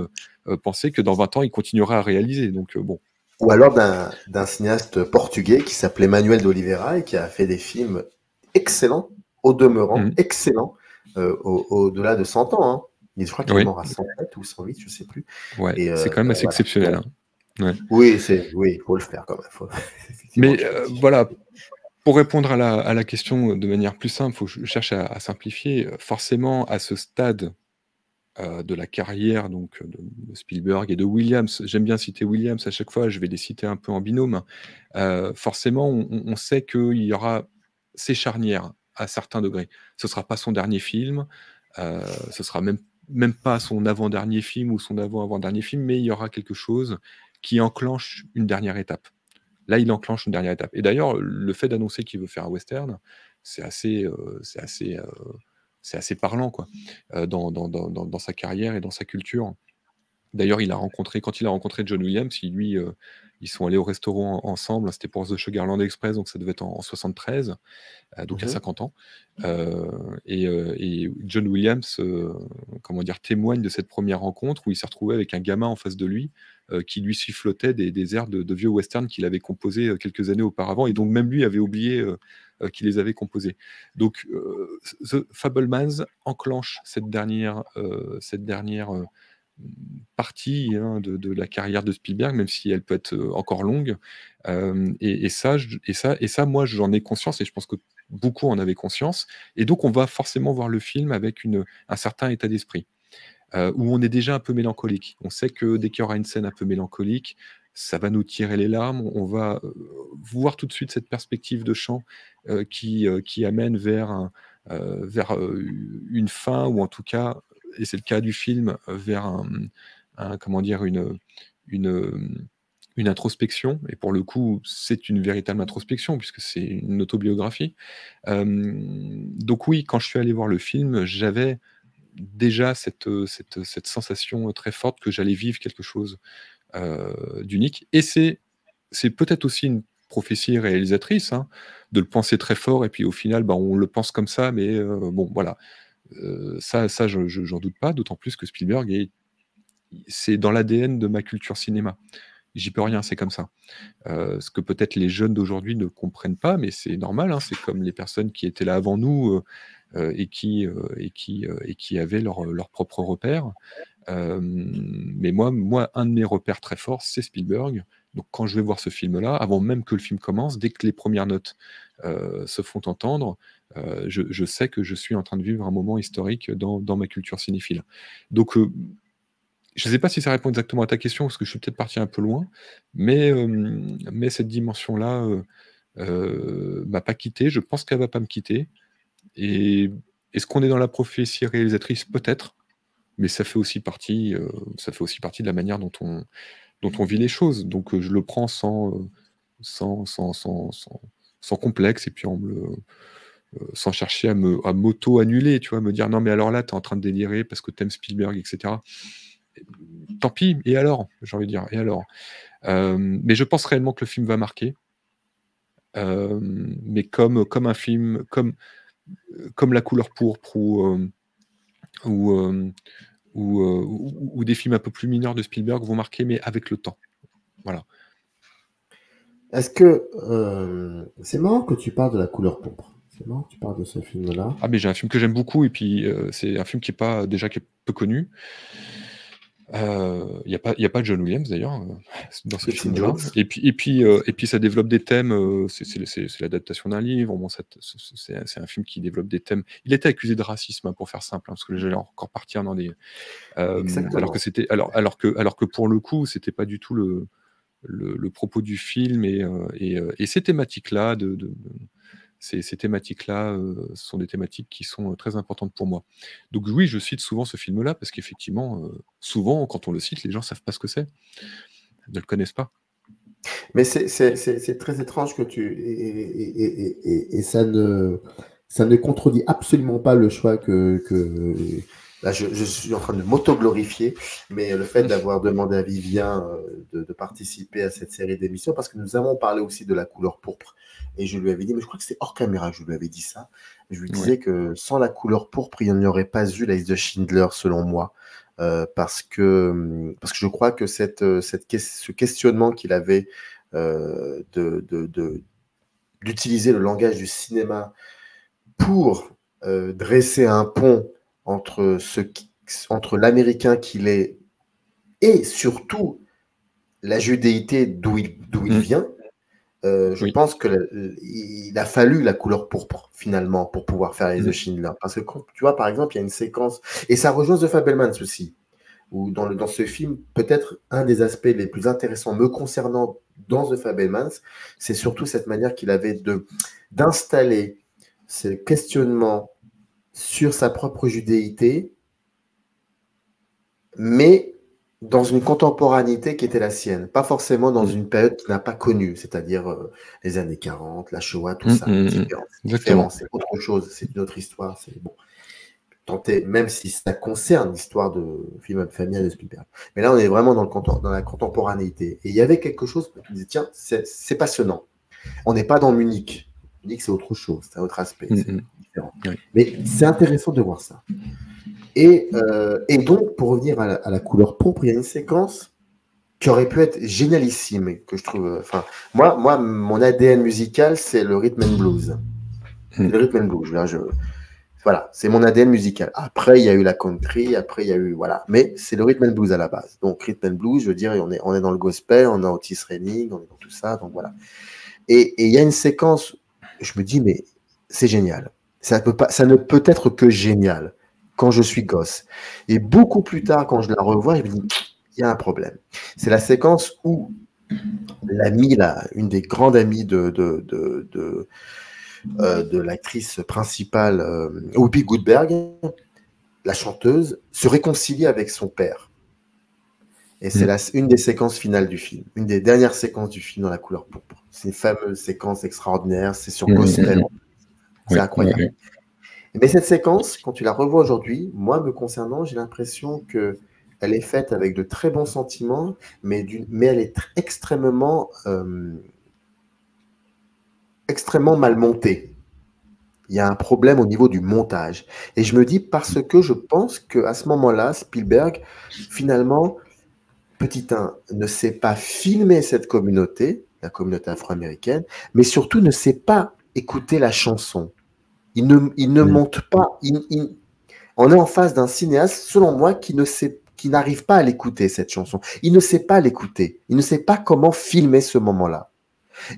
penser que dans 20 ans, il continuera à réaliser. Donc, bon. Ou alors d'un cinéaste portugais qui s'appelait Manuel de Oliveira et qui a fait des films excellents, au demeurant, excellent, au-delà de 100 ans. Hein. Je crois qu'il est mort à 107 ou 108, je ne sais plus. Ouais, c'est quand même assez exceptionnel. Hein. Ouais. Oui, il faut le faire quand même. Mais voilà, pour répondre à la question de manière plus simple, il faut que je cherche à simplifier. Forcément, à ce stade de la carrière donc, de Spielberg et de Williams, j'aime bien citer Williams à chaque fois, je vais les citer un peu en binôme. Forcément, on sait qu'il y aura ces charnières à certains degrés. Ce ne sera pas son dernier film, ce sera même pas son avant-dernier film ou son avant-avant-dernier film, mais il y aura quelque chose qui enclenche une dernière étape. Là, il enclenche une dernière étape. Et d'ailleurs, le fait d'annoncer qu'il veut faire un western, c'est assez parlant, quoi, dans sa carrière et dans sa culture. D'ailleurs, quand il a rencontré John Williams, ils sont allés au restaurant ensemble. C'était pour The Sugarland Express, donc ça devait être en 73, donc il y a 50 ans. Et John Williams, comment dire, témoigne de cette première rencontre où il s'est retrouvé avec un gamin en face de lui qui lui sifflotait des airs de vieux western qu'il avait composés quelques années auparavant, et donc même lui avait oublié qu'il les avait composés. Donc The Fabelmans enclenche cette dernière partie de la carrière de Spielberg, même si elle peut être encore longue. Et ça, moi, j'en ai conscience, et je pense que beaucoup en avaient conscience. Et donc, on va forcément voir le film avec un certain état d'esprit, où on est déjà un peu mélancolique. On sait que dès qu'il y aura une scène un peu mélancolique, ça va nous tirer les larmes. On va voir tout de suite cette perspective de chant qui amène vers une fin, ou en tout cas, et c'est le cas du film, vers comment dire, une introspection. Et pour le coup, c'est une véritable introspection puisque c'est une autobiographie. Donc oui, quand je suis allé voir le film, j'avais déjà cette sensation très forte que j'allais vivre quelque chose d'unique. Et c'est peut-être aussi une prophétie réalisatrice, hein, de le penser très fort, et puis au final, on le pense comme ça, mais bon, voilà. Ça, j'en doute pas, d'autant plus que Spielberg, c'est dans l'ADN de ma culture cinéma. J'y peux rien, c'est comme ça. Ce que peut-être les jeunes d'aujourd'hui ne comprennent pas, mais c'est normal, hein, c'est comme les personnes qui étaient là avant nous et qui avaient leur propre repère. Mais moi, un de mes repères très forts, c'est Spielberg. Donc quand je vais voir ce film-là, avant même que le film commence, dès que les premières notes se font entendre, je sais que je suis en train de vivre un moment historique dans ma culture cinéphile. Donc je ne sais pas si ça répond exactement à ta question, parce que je suis peut-être parti un peu loin, mais cette dimension-là m'a pas quitté. Je pense qu'elle va pas me quitter. Et est-ce qu'on est dans la prophétie réalisatrice? Peut-être, mais ça fait aussi partie de la manière dont on vit les choses. Donc je le prends sans complexe, et puis sans chercher à m'auto-annuler, tu vois, me dire non mais alors là, tu es en train de délirer parce que tu aimes Spielberg, etc. Tant pis, et alors, j'ai envie de dire, et alors. Mais je pense réellement que le film va marquer, mais comme un film, comme La Couleur pourpre, ou des films un peu plus mineurs de Spielberg vont marquer, mais avec le temps. Voilà. Est-ce que c'est marrant que tu parles de La Couleur pourpre? C'est marrant que tu parles de ce film-là. Ah, mais j'ai un film que j'aime beaucoup, et puis c'est un film qui est peu connu. Il n'y a pas John Williams d'ailleurs dans ce film-là. Et puis ça développe des thèmes. C'est l'adaptation d'un livre. Bon, c'est un film qui développe des thèmes. Il était accusé de racisme, hein, pour faire simple, hein, parce que j'allais encore partir dans des. Alors que pour le coup, c'était pas du tout le propos du film, et ces thématiques-là ces thématiques-là sont des thématiques qui sont très importantes pour moi. Donc oui, je cite souvent ce film-là parce qu'effectivement, souvent, quand on le cite, les gens ne savent pas ce que c'est, ne le connaissent pas. Mais c'est très étrange que et ça ne contredit absolument pas le choix que là, je suis en train de m'auto-glorifier, mais le fait d'avoir demandé à Vivien de participer à cette série d'émissions, parce que nous avons parlé aussi de La Couleur pourpre, et je lui avais dit, mais je crois que c'est hors caméra que je lui avais dit ça, je lui disais que sans La Couleur pourpre, il n'y aurait pas eu la liste de Schindler, selon moi, parce que je crois que ce questionnement qu'il avait d'utiliser le langage du cinéma pour dresser un pont entre l'américain qu'il est et surtout la judéité d'où il vient. Je pense qu'il a fallu La Couleur pourpre finalement pour pouvoir faire les The Schindler, parce que tu vois, par exemple, il y a une séquence, et ça rejoint The Fabelmans aussi, où dans ce film, peut-être un des aspects les plus intéressants me concernant dans The Fabelmans, c'est surtout cette manière qu'il avait d'installer ce questionnement sur sa propre judéité, mais dans une contemporanéité qui était la sienne, pas forcément dans une période qu'il n'a pas connue, c'est-à-dire les années 40, la Shoah, tout ça. C'est différent, c'est autre chose, c'est une autre histoire. C'est bon. même si ça concerne l'histoire de film familial de Spielberg. Mais là, on est vraiment dans la contemporanéité. Et il y avait quelque chose qui me disait, tiens, c'est passionnant. On n'est pas dans Munich. Munich, c'est autre chose, c'est un autre aspect, c'est différent. Oui. Mais c'est intéressant de voir ça. Et donc, pour revenir à la couleur pourpre, il y a une séquence qui aurait pu être génialissime, que je trouve. Enfin, moi, mon ADN musical, c'est le rhythm and blues. Le rhythm and blues. Là, voilà, c'est mon ADN musical. Après, il y a eu la country, après, il y a eu. Voilà. Mais c'est le rhythm and blues à la base. Donc, rhythm and blues, je veux dire, on est dans le gospel, on est en Otis Redding, on est dans tout ça. Donc, voilà. Et il y a une séquence, je me dis, mais c'est génial. Ça ne peut être que génial quand je suis gosse. Et beaucoup plus tard, quand je la revois, je me dis, il y a un problème. C'est la séquence où l'amie, une des grandes amies de l'actrice principale, Whoopi Goldberg, la chanteuse, se réconcilie avec son père. Et c'est une des séquences finales du film, une des dernières séquences du film dans la couleur pourpre. C'est une fameuse séquence extraordinaire, c'est sur gospel. C'est incroyable. Mais cette séquence, quand tu la revois aujourd'hui, moi, me concernant, j'ai l'impression qu'elle est faite avec de très bons sentiments, mais elle est extrêmement mal montée. Il y a un problème au niveau du montage. Et je me dis, parce que je pense qu'à ce moment-là, Spielberg, finalement, petit 1, ne sait pas filmer cette communauté, la communauté afro-américaine, mais surtout ne sait pas écouter la chanson. Il ne monte pas. On est en face d'un cinéaste, selon moi, qui n'arrive pas à l'écouter, cette chanson. Il ne sait pas l'écouter. Il ne sait pas comment filmer ce moment-là.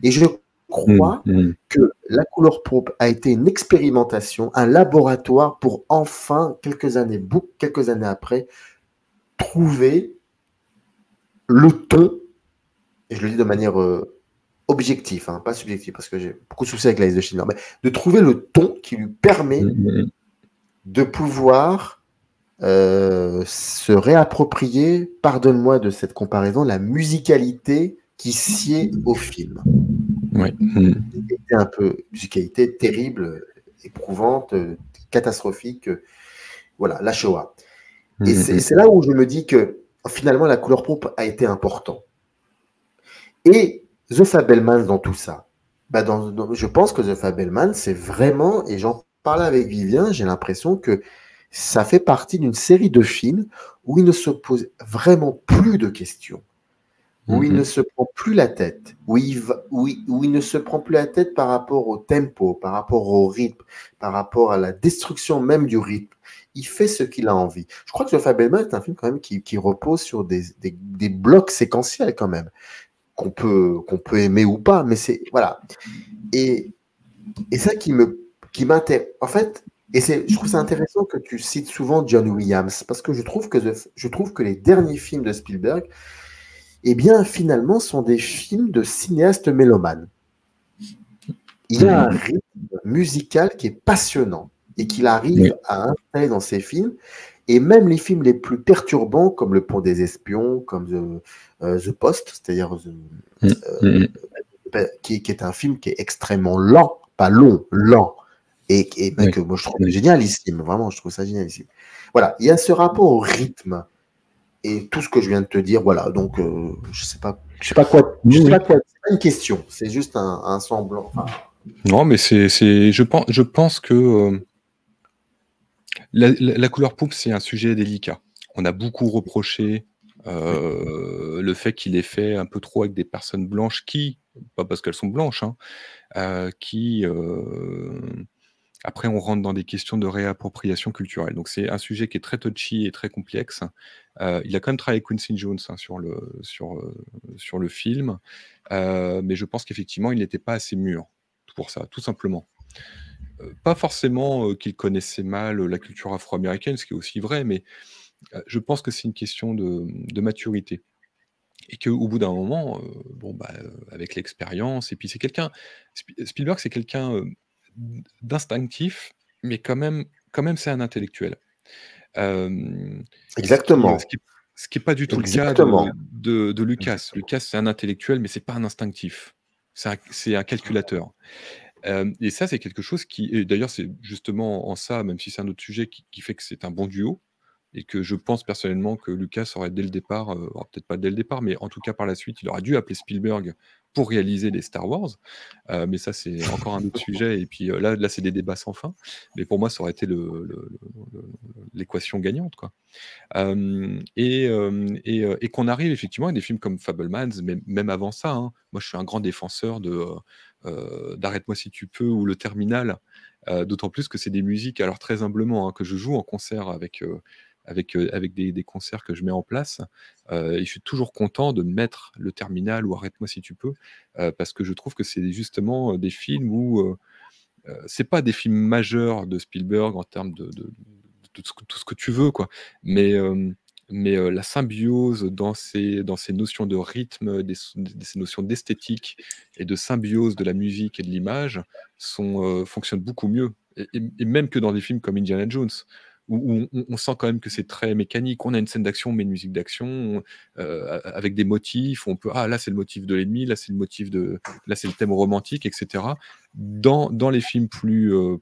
Et je crois que La couleur pourpre a été une expérimentation, un laboratoire pour enfin, quelques années après, trouver le ton, et je le dis de manière objective, pas subjective, parce que j'ai beaucoup de soucis avec la liste de Schindler, mais de trouver le ton qui lui permet de pouvoir se réapproprier, pardonne-moi de cette comparaison, la musicalité qui sied au film. C'était un peu musicalité terrible, éprouvante, catastrophique, voilà, la Shoah. Et c'est là où je me dis que finalement la couleur pourpre a été important. Et The Fabelmans dans tout ça, je pense que The Fabelmans, c'est vraiment, et j'en parlais avec Vivien, j'ai l'impression que ça fait partie d'une série de films où il ne se pose vraiment plus de questions, où il ne se prend plus la tête, où il ne se prend plus la tête par rapport au tempo, par rapport au rythme, par rapport à la destruction même du rythme. Il fait ce qu'il a envie. Je crois que The Fabelmans est un film quand même qui repose sur des blocs séquentiels quand même, qu'on peut aimer ou pas, mais c'est voilà. Et ça qui m'intéresse. En fait, je trouve ça intéressant que tu cites souvent John Williams, parce que je trouve que les derniers films de Spielberg, eh bien, finalement, sont des films de cinéastes mélomanes. Il y a un rythme musical qui est passionnant et qu'il arrive à installer dans ses films. Et même les films les plus perturbants, comme Le Pont des Espions, comme The Post, c'est-à-dire qui est un film qui est extrêmement lent, pas long, lent, et que moi je trouve génialissime, vraiment, je trouve ça génialissime. Voilà, il y a ce rapport au rythme et tout ce que je viens de te dire, voilà. Donc, je sais pas quoi. C'est pas une question, c'est juste un semblant. Enfin, non, mais je pense que la couleur pourpre, c'est un sujet délicat. On a beaucoup reproché le fait qu'il ait fait un peu trop avec des personnes blanches pas parce qu'elles sont blanches, après on rentre dans des questions de réappropriation culturelle. Donc c'est un sujet qui est très touchy et très complexe. Il a quand même travaillé avec Quincy Jones sur le film, mais je pense qu'effectivement il n'était pas assez mûr pour ça, tout simplement. Pas forcément qu'il connaissait mal la culture afro-américaine, ce qui est aussi vrai, mais je pense que c'est une question de maturité. Et qu'au bout d'un moment, avec l'expérience, et puis c'est quelqu'un, Spielberg, c'est quelqu'un d'instinctif, mais quand même c'est un intellectuel. Exactement. Ce qui n'est pas du tout le cas de Lucas. Lucas, c'est un intellectuel, mais c'est pas un instinctif. C'est un calculateur. Et ça, c'est quelque chose qui et d'ailleurs, c'est justement en ça, même si c'est un autre sujet qui fait que c'est un bon duo et que je pense personnellement que Lucas aurait dès le départ, alors peut-être pas dès le départ, mais en tout cas par la suite, il aurait dû appeler Spielberg pour réaliser les Star Wars. Mais ça, c'est encore un autre sujet et puis, là, c'est des débats sans fin. Mais pour moi, ça aurait été l'équation gagnante, quoi. Et qu'on arrive effectivement à des films comme Fabelmans, mais même avant ça, hein. Moi, je suis un grand défenseur d'Arrête-moi si tu peux ou Le Terminal, d'autant plus que c'est des musiques, alors très humblement, hein, que je joue en concert avec des concerts que je mets en place, et je suis toujours content de mettre Le Terminal ou Arrête-moi si tu peux, parce que je trouve que c'est justement, des films où, c'est pas des films majeurs de Spielberg en termes de tout ce que tu veux, quoi. Mais la symbiose dans ces notions de rythme, ces notions d'esthétique et de symbiose de la musique et de l'image fonctionnent beaucoup mieux et même que dans des films comme Indiana Jones où on sent quand même que c'est très mécanique. On a une scène d'action, on met une musique d'action, avec des motifs, on peut: «Ah là, c'est le motif de l'ennemi, là, c'est le motif de là, c'est le thème romantique» et cetera. Dans les films de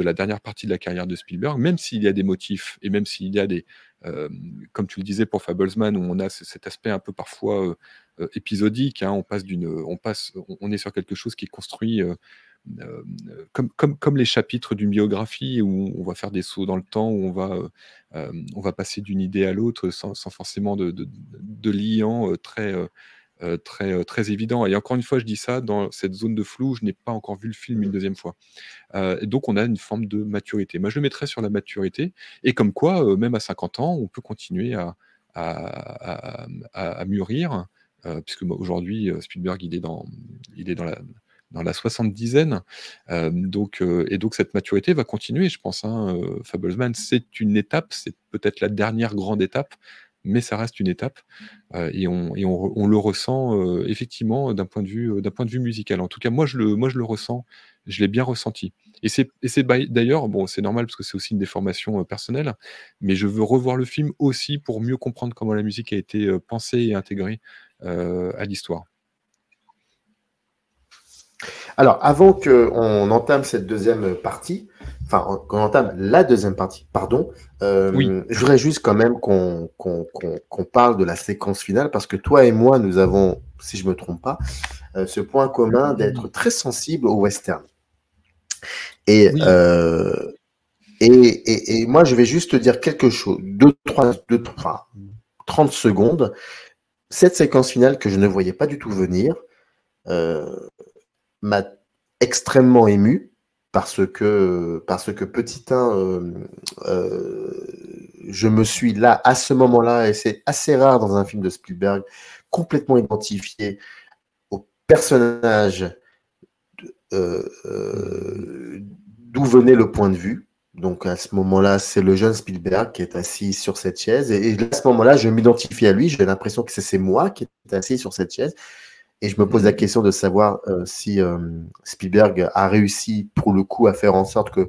la dernière partie de la carrière de Spielberg, même s'il y a des motifs et même s'il y a comme tu le disais pour Fablesman, où on a cet aspect un peu parfois épisodique, hein, on est sur quelque chose qui est construit comme les chapitres d'une biographie où on va faire des sauts dans le temps, où on va passer d'une idée à l'autre sans forcément de liant très évident. Et encore une fois, je dis ça, dans cette zone de flou, je n'ai pas encore vu le film une deuxième fois. Et donc on a une forme de maturité. Moi, je le mettrais sur la maturité et comme quoi, même à 50 ans, on peut continuer à mûrir, puisque moi, aujourd'hui, Spielberg, il est dans la soixante-dizaine, donc cette maturité va continuer, je pense, hein, Fablesman, c'est une étape, c'est peut-être la dernière grande étape, mais ça reste une étape, et on le ressent, effectivement, d'un point de vue musical. En tout cas, moi, je le ressens, je l'ai bien ressenti. Et c'est d'ailleurs, bon, c'est normal parce que c'est aussi une déformation, personnelle, mais je veux revoir le film aussi pour mieux comprendre comment la musique a été, pensée et intégrée, à l'histoire. Alors, avant qu'on entame cette deuxième partie, enfin, qu'on entame la deuxième partie, pardon, Oui. je voudrais juste quand même qu'on parle de la séquence finale, parce que toi et moi, nous avons, si je ne me trompe pas, ce point commun d'être très sensible au western. Et, Oui. et moi, je vais juste te dire quelque chose, 30 secondes. Cette séquence finale que je ne voyais pas du tout venir, m'a extrêmement ému parce que petit 1, je me suis là, à ce moment-là, et c'est assez rare dans un film de Spielberg, complètement identifié au personnage d'où venait le point de vue. Donc à ce moment-là, c'est le jeune Spielberg qui est assis sur cette chaise. Et à ce moment-là, je m'identifie à lui. J'ai l'impression que c'est moi qui est assis sur cette chaise. Et je me pose la question de savoir si Spielberg a réussi, pour le coup, à faire en sorte qu'il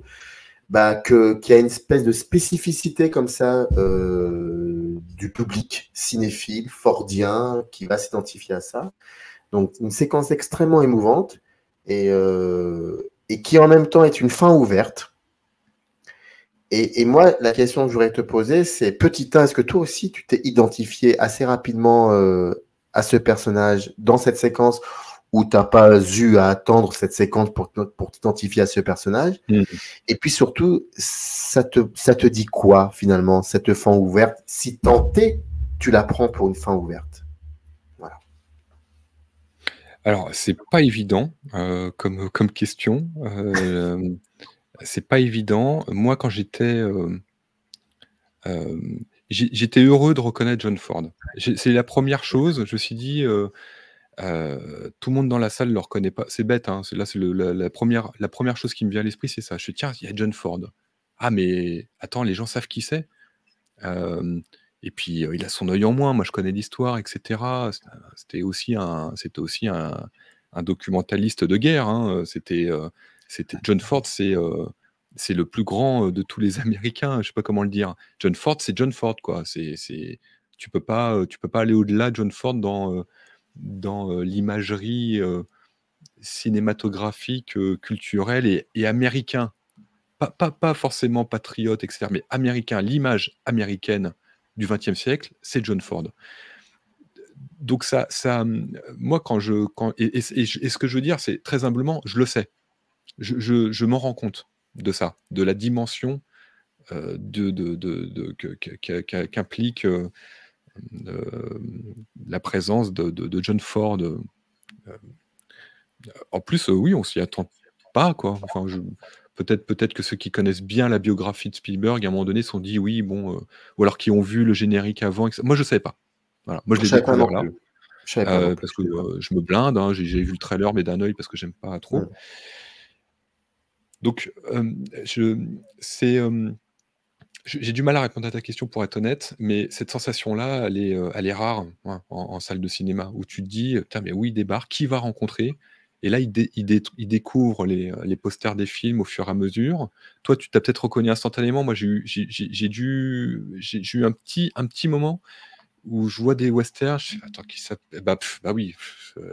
y a une espèce de spécificité comme ça du public cinéphile, fordien, qui va s'identifier à ça. Donc, une séquence extrêmement émouvante et qui, en même temps, est une fin ouverte. Et moi, la question que je voudrais te poser, c'est, petit 1, est-ce que toi aussi, tu t'es identifié assez rapidement à ce personnage dans cette séquence où tu n'as pas eu à attendre cette séquence pour t'identifier à ce personnage? Et puis surtout, ça te dit quoi finalement, cette fin ouverte? Si tant est, tu la prends pour une fin ouverte. Voilà. Alors, c'est pas évident comme question. C'est pas évident. Moi, quand j'étais heureux de reconnaître John Ford. C'est la première chose. Je me suis dit, tout le monde dans la salle le reconnaît pas. C'est bête, hein. C'est la première chose qui me vient à l'esprit, c'est ça. Je fais: «Tiens, il y a John Ford. Ah mais attends, les gens savent qui c'est?» Et puis, il a son œil en moins. Moi, je connais l'histoire et cetera. C'était aussi un documentaliste de guerre, hein. C'était John Ford, c'est le plus grand, de tous les Américains, je sais pas comment le dire. John Ford, c'est John Ford, quoi. Tu peux pas aller au-delà de John Ford dans l'imagerie, cinématographique, culturel et américain. Pas forcément patriote, etc., mais américain. L'image américaine du XXe siècle, c'est John Ford. Donc moi, et ce que je veux dire, c'est très humblement, je le sais. Je m'en rends compte de ça, de la dimension qu'implique la présence de John Ford. En plus, oui, on s'y attend pas, quoi. Enfin, peut-être que ceux qui connaissent bien la biographie de Spielberg, à un moment donné, se sont dit oui, bon, ou alors qui ont vu le générique avant. Etc. Moi, je savais pas. Voilà. Moi, je l'ai découvert là. Je savais pas non plus. Parce que je me blinde, hein, j'ai vu le trailer, mais d'un œil parce que j'aime pas trop. Donc, j'ai du mal à répondre à ta question pour être honnête, mais cette sensation-là, elle est rare, hein, en salle de cinéma, où tu te dis, putain, mais oui, il débarque, qui va rencontrer? Et là, il découvre les posters des films au fur et à mesure. Toi, tu t'as peut-être reconnu instantanément. Moi, j'ai eu un petit moment où je vois des westerns. Je fais, attends, qui s'appelle? Bah oui,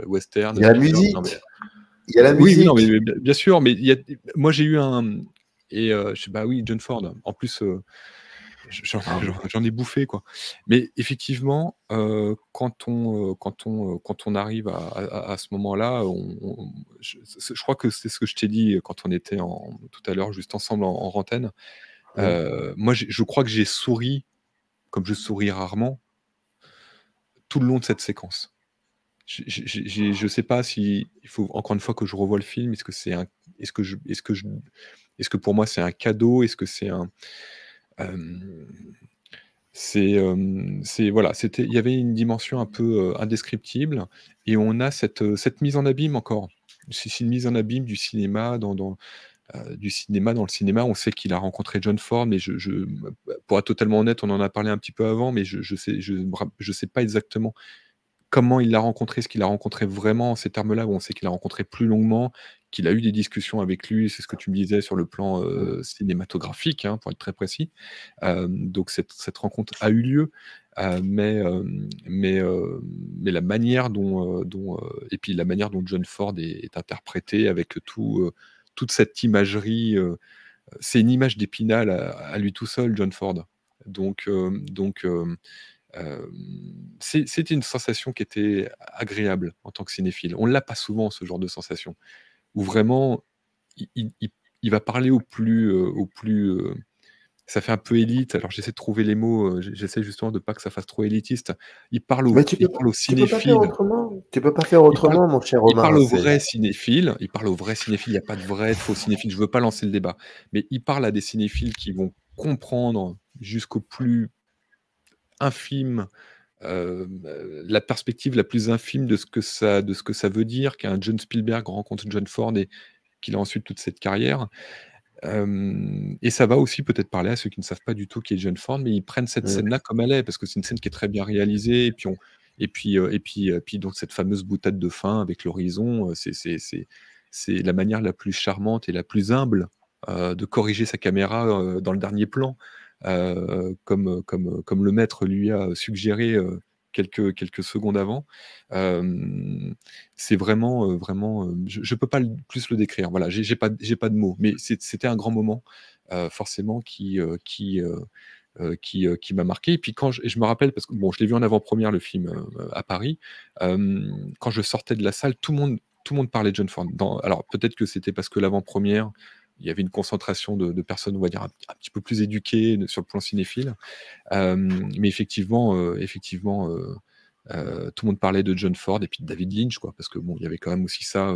western. Il y a la musique. Non, mais... Il y a la musique. Oui, non, mais bien sûr. Mais moi, j'ai eu un. Et bah oui, John Ford. En plus, j'en ai bouffé, quoi. Mais effectivement, quand on arrive à ce moment-là, je crois que c'est ce que je t'ai dit quand on était tout à l'heure, juste ensemble en rantaine. Moi, je crois que j'ai souri, comme je souris rarement, tout le long de cette séquence. Je sais pas si il faut encore une fois que je revoie le film. Est-ce que pour moi c'est un cadeau? Est-ce que c'est un voilà, il y avait une dimension un peu indescriptible, et on a cette mise en abîme encore. C'est une mise en abîme du cinéma dans le cinéma. On sait qu'il a rencontré John Ford, mais pour être totalement honnête, on en a parlé un petit peu avant, mais je sais pas exactement comment il l'a rencontré, ce qu'il a rencontré vraiment en ces termes-là, où on sait qu'il l'a rencontré plus longuement, qu'il a eu des discussions avec lui, c'est ce que tu me disais sur le plan cinématographique, hein, pour être très précis. Donc cette rencontre a eu lieu, mais la manière et puis la manière dont John Ford est interprété avec toute cette imagerie, c'est une image d'Épinal à lui tout seul, John Ford. Donc c'était une sensation qui était agréable en tant que cinéphile. On l'a pas souvent, ce genre de sensation, où vraiment il va parler au plus, ça fait un peu élite. Alors j'essaie de trouver les mots, j'essaie justement de pas que ça fasse trop élitiste. Il parle aux cinéphiles. Tu peux pas faire autrement, mon cher Romain. Il parle aux vrais cinéphiles. Il n'y a pas de vrai, de faux cinéphiles. Je veux pas lancer le débat. Mais il parle à des cinéphiles qui vont comprendre jusqu'au plus infime, la perspective la plus infime de ce que ça veut dire qu'un John Spielberg rencontre John Ford et qu'il a ensuite toute cette carrière. Et ça va aussi peut-être parler à ceux qui ne savent pas du tout qui est John Ford, mais ils prennent cette scène-là comme elle est, parce que c'est une scène qui est très bien réalisée, et puis donc cette fameuse boutade de fin avec l'horizon, c'est la manière la plus charmante et la plus humble de corriger sa caméra dans le dernier plan, comme le maître lui a suggéré quelques secondes avant. C'est vraiment, je peux pas plus le décrire. Voilà, j'ai pas de mots, mais c'était un grand moment, forcément, qui m'a marqué. Et puis quand je me rappelle, parce que bon, je l'ai vu en avant-première, le film, à Paris, quand je sortais de la salle, tout le monde parlait de John Ford. Alors peut-être que c'était parce que l'avant-première, il y avait une concentration de personnes, on va dire, un petit peu plus éduquées sur le plan cinéphile. Mais effectivement, tout le monde parlait de John Ford et puis de David Lynch, quoi, parce que bon, il y avait quand même aussi ça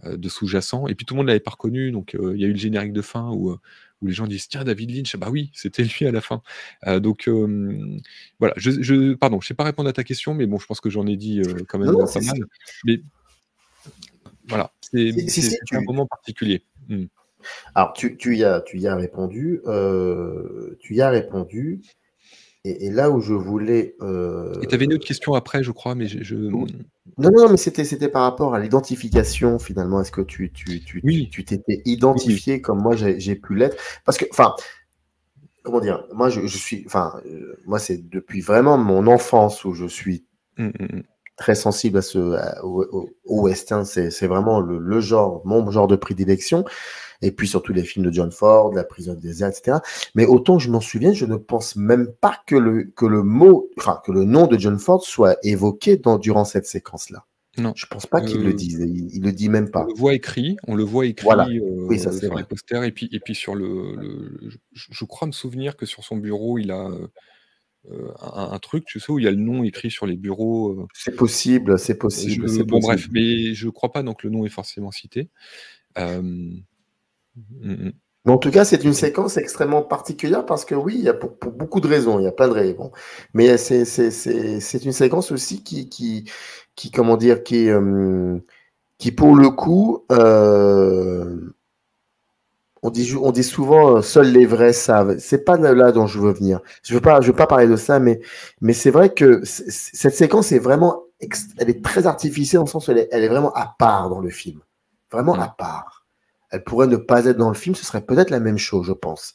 de sous-jacent. Et puis tout le monde l'avait pas reconnu, donc il y a eu le générique de fin où les gens disent tiens, David Lynch, bah oui, c'était lui à la fin. Donc voilà, pardon, je sais pas répondre à ta question, mais bon, je pense que j'en ai dit quand même pas mal. Mais voilà, c'est un moment particulier. Alors, tu y as répondu. Et là où je voulais. Et tu avais une autre question après, je crois, mais Non, mais c'était par rapport à l'identification, finalement. Est-ce que tu t'étais identifié comme moi j'ai pu l'être? Parce que, enfin, comment dire, moi, moi, c'est depuis vraiment mon enfance où je suis très sensible au western. C'est vraiment le genre, mon genre de prédilection. Et puis surtout les films de John Ford, La prison du désert, etc. Mais autant que je m'en souviens, je ne pense même pas que que le nom de John Ford soit évoqué durant cette séquence-là. Non. Je pense pas qu'il le dise. Il le dit même On pas. le voit écrit, Voilà. Oui, ça c'est sur les vrai. posters et puis sur je crois me souvenir que sur son bureau, il a, un truc, tu sais, où il y a le nom écrit sur les bureaux, C'est possible, c'est possible, c'est bon bref, possible. mais je crois pas donc le nom est forcément cité. Hem, mmh mh. Mais en tout cas, c'est une séquence extrêmement particulière parce que oui, il y a pour beaucoup de raisons, il y a plein de raisons. Mais c'est une séquence aussi comment dire, qui pour le coup, on dit souvent, seuls les vrais savent. C'est pas là dont je veux venir. Je veux pas parler de ça, mais c'est vrai que cette séquence est vraiment, elle est très artificielle dans le sens où elle est vraiment à part dans le film. Vraiment à Ouais. part. Elle pourrait ne pas être dans le film, ce serait peut-être la même chose, je pense.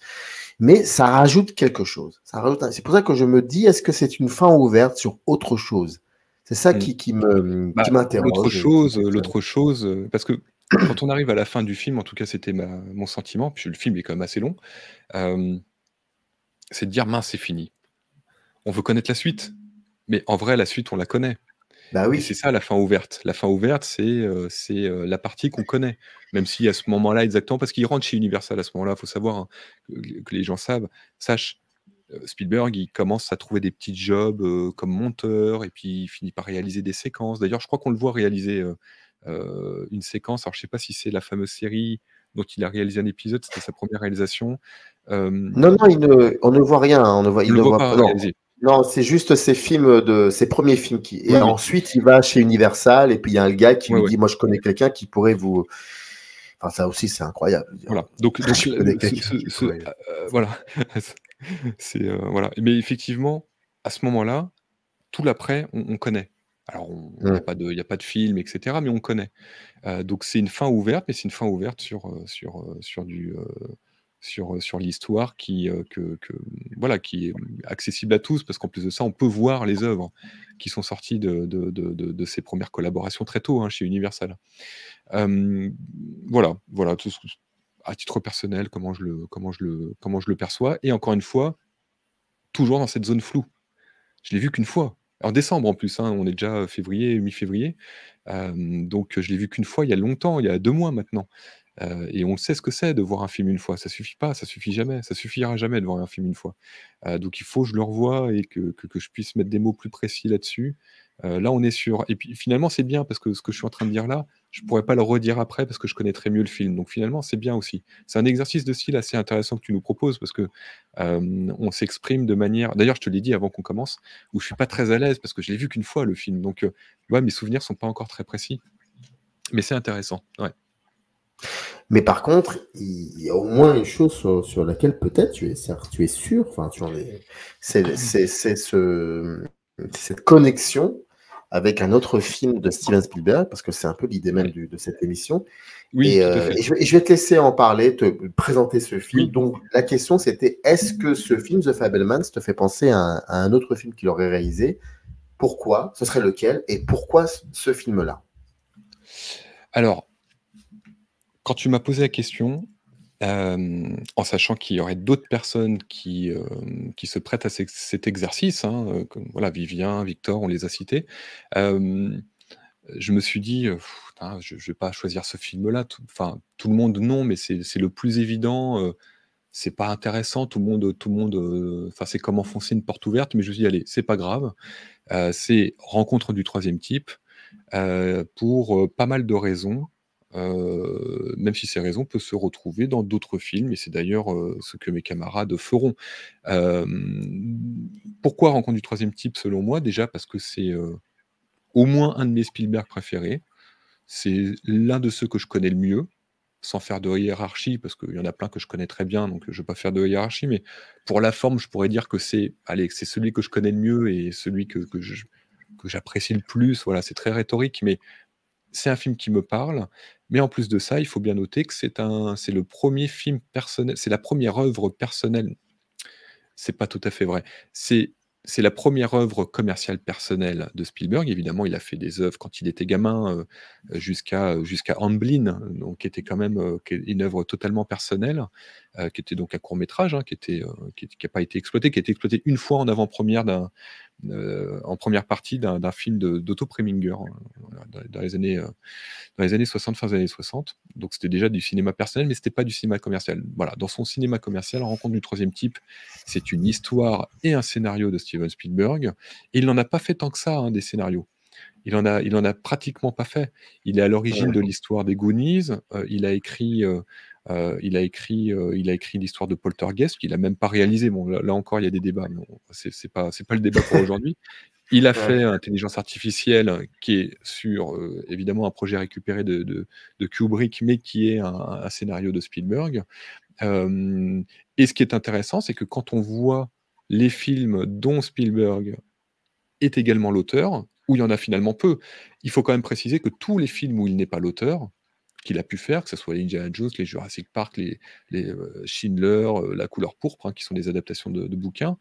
Mais ça rajoute quelque chose. C'est pour ça que je me dis, est-ce que c'est une fin ouverte sur autre chose? C'est ça Mmh. qui Bah, m'interroge. Qui me questionne. l'autre chose, parce que quand on arrive à la fin du film, en tout cas c'était mon sentiment, puis le film est quand même assez long, hem, c'est de dire: «Mince, c'est fini». On veut connaître la suite, mais en vrai la suite on la connaît. Bah Et c'est oui. ça la fin ouverte. La fin ouverte, la partie qu'on connaît. Même si à ce moment-là exactement parce qu'il rentre chez Universal à ce moment-là, il faut savoir, hein, que les gens sachent, Spielberg, il commence à trouver des petits jobs, comme monteur et puis il finit par réaliser des séquences. D'ailleurs, je crois qu'on le voit réaliser, une séquence. Alors je sais pas si c'est la fameuse série dont il a réalisé un épisode, c'était sa première réalisation. Non, non, Hem, on ne voit rien, hein, on il le ne voit voit pas pas. Non, réaliser. non, c'est juste ses premiers films et Oui, oui. ensuite il va chez Universal et puis il y a un gars qui Ouais, lui ouais. dit, moi je connais quelqu'un qui pourrait vous. Enfin, ça aussi c'est incroyable. Je veux dire, Voilà, donc je connais le quelqu'un qui pourrait. voilà, c'est, voilà, mais effectivement, à ce moment-là, tout l'après, on connaît. Alors Hmm. il y a pas de film et cetera, mais on connaît. Donc c'est une fin ouverte, mais c'est une fin ouverte sur l'histoire voilà, qui est accessible à tous parce qu'en plus de ça, on peut voir les œuvres qui sont sorties de ses premières collaborations très tôt, hein, chez Universal. Hem, voilà, tout ce à titre personnel, comment je le perçois et encore une fois, toujours dans cette zone floue. Je l'ai vu qu'une fois. En décembre en plus, hein, on est déjà, février, mi-février, donc je l'ai vu qu'une fois il y a longtemps, il y a 2 mois maintenant, et on sait ce que c'est de voir un film une fois. Ça suffit pas, ça suffit jamais, ça suffira jamais de voir un film une fois. Donc il faut que je le revoie et que je puisse mettre des mots plus précis là-dessus. Là, on est sur et puis finalement, c'est bien parce que ce que je suis en train de dire là, je pourrais pas le redire après parce que je connaîtrais mieux le film. Donc finalement, c'est bien aussi. C'est un exercice de style assez intéressant que tu nous proposes parce que, on s'exprime de manière d'ailleurs, je te l'ai dit avant qu'on commence, où je suis pas très à l'aise parce que je l'ai vu qu'une fois le film. Donc, tu vois, mes souvenirs sont pas encore très précis. Mais c'est intéressant, ouais. Mais par contre, il y a au moins une chose sur laquelle peut-être tu es sûr, enfin, tu en es, c'est cette connexion avec un autre film de Steven Spielberg, parce que c'est un peu l'idée même Ouais. de cette émission. Oui, tout à fait. Et je vais te laisser en parler, te présenter ce film. Oui. Donc, la question, c'était, est-ce que ce film, The Fabelmans, te fait penser à un autre film qu'il aurait réalisé? Pourquoi? Ce serait lequel? Et pourquoi ce film-là? Alors, quand tu m'as posé la question, en sachant qu'il y aurait d'autres personnes qui se prêtent à cet exercice, hein, comme voilà, Vivien, Victor, on les a cités. Hem, je me suis dit, «Putain, je vais pas choisir ce film-là». Tout le monde non, mais c'est le plus évident, c'est pas intéressant, tout le monde, enfin, c'est comme enfoncer une porte ouverte, mais je me suis dit: «Allez, c'est pas grave». C'est Rencontre du troisième type, pour, pas mal de raisons, même si ces raisons peuvent se retrouver dans d'autres films et c'est d'ailleurs, ce que mes camarades feront. Pourquoi Rencontre du troisième type selon moi? Déjà parce que c'est, au moins un de mes Spielberg préférés. C'est l'un de ceux que je connais le mieux, sans faire de hiérarchie, parce qu'il y en a plein que je connais très bien, donc je ne vais pas faire de hiérarchie, mais pour la forme, je pourrais dire que c'est celui que je connais le mieux et celui que j'apprécie le plus. Voilà, c'est très rhétorique, mais c'est un film qui me parle. Mais en plus de ça, il faut bien noter que c'est le premier film personnel, c'est la première œuvre personnelle. C'est pas tout à fait vrai. C'est c'est la première œuvre commerciale personnelle de Spielberg. Évidemment, il a fait des œuvres quand il était gamin, jusqu'à Amblin, donc qui était quand même, qui est une œuvre totalement personnelle, qui était donc un court métrage, hein, qui a pas été exploité, qui a été exploité une fois en avant-première en première partie d'un film d'Otto Preminger, dans les années 60, fin des années 60. Donc c'était déjà du cinéma personnel, mais c'était pas du cinéma commercial. Voilà, dans son cinéma commercial, Rencontre du troisième type, c'est une histoire et un scénario de Steven Spielberg. Et il n'en a pas fait tant que ça, hein, des scénarios. Il en a pratiquement pas fait. Il est à l'origine de l'histoire des Goonies. Il a écrit l'histoire de Poltergeist, qu'il a même pas réalisé. Bon, là encore, il y a des débats. Mais bon, c'est pas le débat pour aujourd'hui. Il a fait Intelligence artificielle, qui est sur, évidemment, un projet récupéré de Kubrick, mais qui est un scénario de Spielberg. Et ce qui est intéressant, c'est que quand on voit les films dont Spielberg est également l'auteur, où il y en a finalement peu, il faut quand même préciser que tous les films où il n'est pas l'auteur, qu'il a pu faire, que ce soit les Indiana Jones, les Jurassic Park, les Schindler, La couleur pourpre, hein, qui sont des adaptations de bouquins,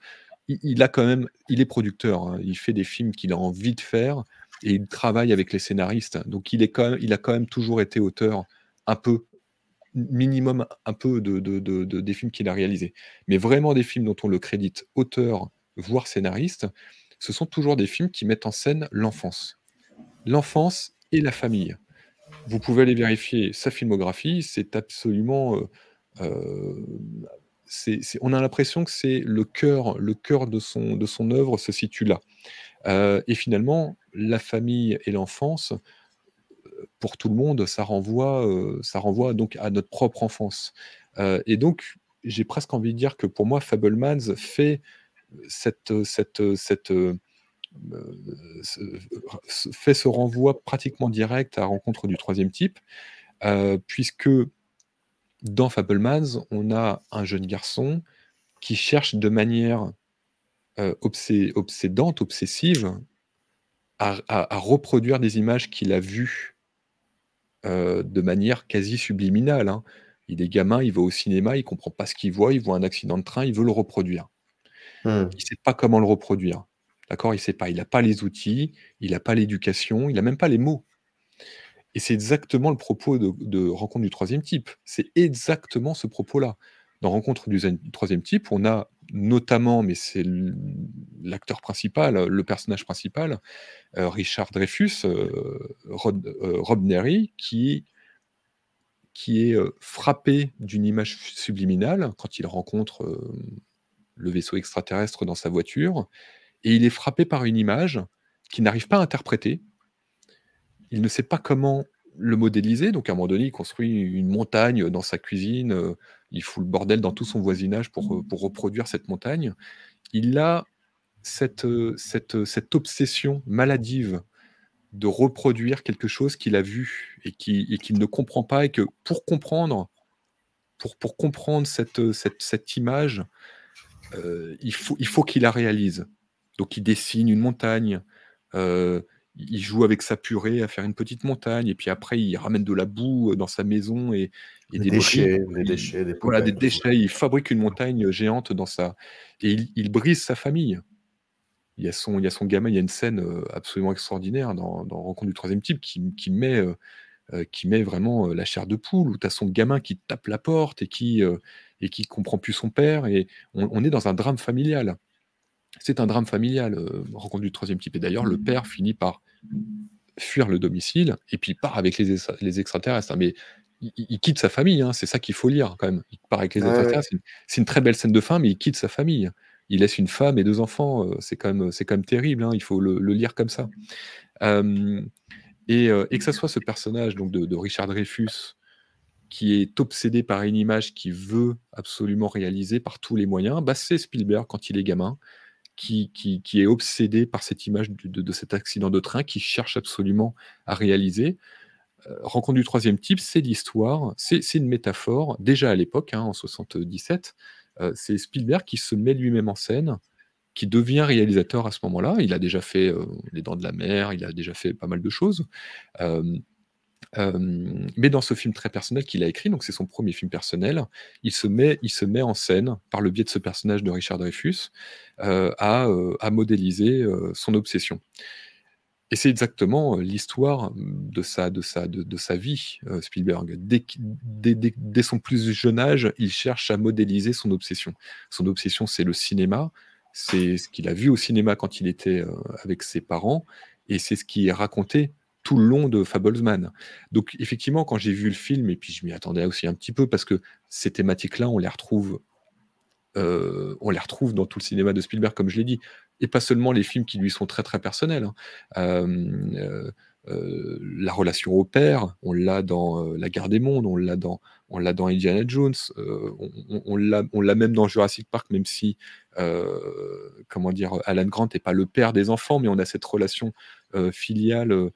il est producteur, hein, il fait des films qu'il a envie de faire et il travaille avec les scénaristes. Donc il a quand même toujours été auteur un peu, minimum un peu des films qu'il a réalisés. Mais vraiment des films dont on le crédite auteur, voire scénariste, ce sont toujours des films qui mettent en scène l'enfance. L'enfance et la famille. Vous pouvez aller vérifier sa filmographie, c'est absolument... on a l'impression que c'est le cœur de son œuvre se situe là. Et finalement, la famille et l'enfance, pour tout le monde, ça renvoie donc à notre propre enfance. Et donc, j'ai presque envie de dire que pour moi, Fabelmans fait fait ce renvoi pratiquement direct à Rencontre du troisième type, puisque dans Fabelmans, on a un jeune garçon qui cherche de manière obsédante, obsessive, à reproduire des images qu'il a vues de manière quasi subliminale, hein. Il est gamin, il va au cinéma, il comprend pas ce qu'il voit un accident de train, il veut le reproduire. Il sait pas comment le reproduire. D'accord? Il sait pas, il a pas les outils, il a pas l'éducation, il a même pas les mots. Et c'est exactement le propos de Rencontre du troisième type. C'est exactement ce propos-là. Dans Rencontre du troisième type, on a notamment, mais c'est l'acteur principal, le personnage principal, Richard Dreyfuss, Rob Neary, qui est frappé d'une image subliminale quand il rencontre le vaisseau extraterrestre dans sa voiture, et il est frappé par une image qu'il n'arrive pas à interpréter. Il ne sait pas comment le modéliser, donc à un moment donné, il construit une montagne dans sa cuisine, il fout le bordel dans tout son voisinage pour reproduire cette montagne. Il a cette obsession maladive de reproduire quelque chose qu'il a vu et qu'il ne comprend pas, et que pour comprendre cette image, il faut qu'il la réalise. Donc il dessine une montagne, il joue avec sa purée à faire une petite montagne, et puis après il ramène de la boue dans sa maison et des déchets, briques. des déchets, des Voilà, des poubelles, tout ça. déchets. Il fabrique une montagne géante et il brise sa famille. Il y a son gamin, il y a une scène absolument extraordinaire dans Rencontre du troisième type qui met vraiment la chair de poule, où tu as son gamin qui tape la porte et qui comprend plus son père, et on est dans un drame familial. C'est un drame familial, Rencontre du troisième type. Et d'ailleurs, le père finit par fuir le domicile, et puis il part avec les extraterrestres, hein. Mais il quitte sa famille, hein, c'est ça qu'il faut lire quand même. Il part avec les extraterrestres, c'est une très belle scène de fin, mais il quitte sa famille. Il laisse une femme et 2 enfants, c'est quand même terrible, hein, il faut le lire comme ça. Et que ça soit ce personnage donc de Richard Dreyfuss, qui est obsédé par une image qu'il veut absolument réaliser par tous les moyens, bah c'est Spielberg quand il est gamin, qui est obsédé par cette image de cet accident de train, qui cherche absolument à réaliser. Rencontre du troisième type, c'est l'histoire, c'est une métaphore, déjà à l'époque, hein, en 77, c'est Spielberg qui se met lui-même en scène, qui devient réalisateur à ce moment-là. Il a déjà fait Les Dents de la Mer, il a déjà fait pas mal de choses. Mais dans ce film très personnel qu'il a écrit, donc c'est son premier film personnel, il se met en scène, par le biais de ce personnage de Richard Dreyfuss, à modéliser, son obsession. Et c'est exactement, l'histoire, de sa vie, Spielberg. Dès son plus jeune âge, il cherche à modéliser son obsession. Son obsession, c'est le cinéma, c'est ce qu'il a vu au cinéma quand il était, avec ses parents et c'est ce qui est raconté tout le long de Fablesman. Donc effectivement, quand j'ai vu le film et puis je m'y attendais aussi un petit peu parce que ces thématiques-là, on les retrouve dans tout le cinéma de Spielberg, comme je l'ai dit, et pas seulement les films qui lui sont très très personnels, hein. La relation au père, on l'a dans La Guerre des Mondes, on l'a dans Indiana Jones, on l'a même dans Jurassic Park, même si, comment dire, Alan Grant n'est pas le père des enfants, mais on a cette relation filiale.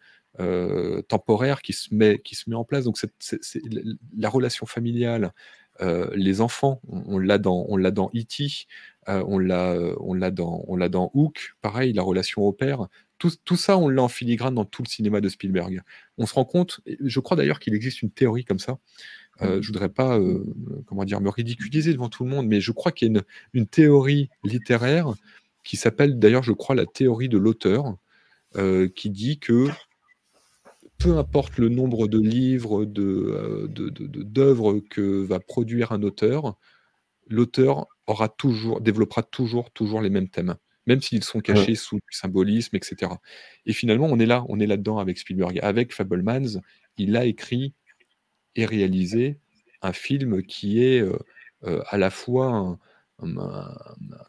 Temporaire qui se met en place. Donc la relation familiale, les enfants, on l'a dans E.T., on l'a dans Hook, pareil, la relation au père. Tout ça, on l'a en filigrane dans tout le cinéma de Spielberg. On se rend compte, et je crois d'ailleurs qu'il existe une théorie comme ça. Je voudrais pas, comment dire, me ridiculiser devant tout le monde, mais je crois qu'il y a une théorie littéraire qui s'appelle d'ailleurs, je crois, la théorie de l'auteur, qui dit que peu importe le nombre de livres, d'œuvres que va produire un auteur, l'auteur développera toujours les mêmes thèmes, même s'ils sont cachés sous du symbolisme, etc. Et finalement, on est là-dedans avec Spielberg. Avec Fabelmans, il a écrit et réalisé un film qui est à la fois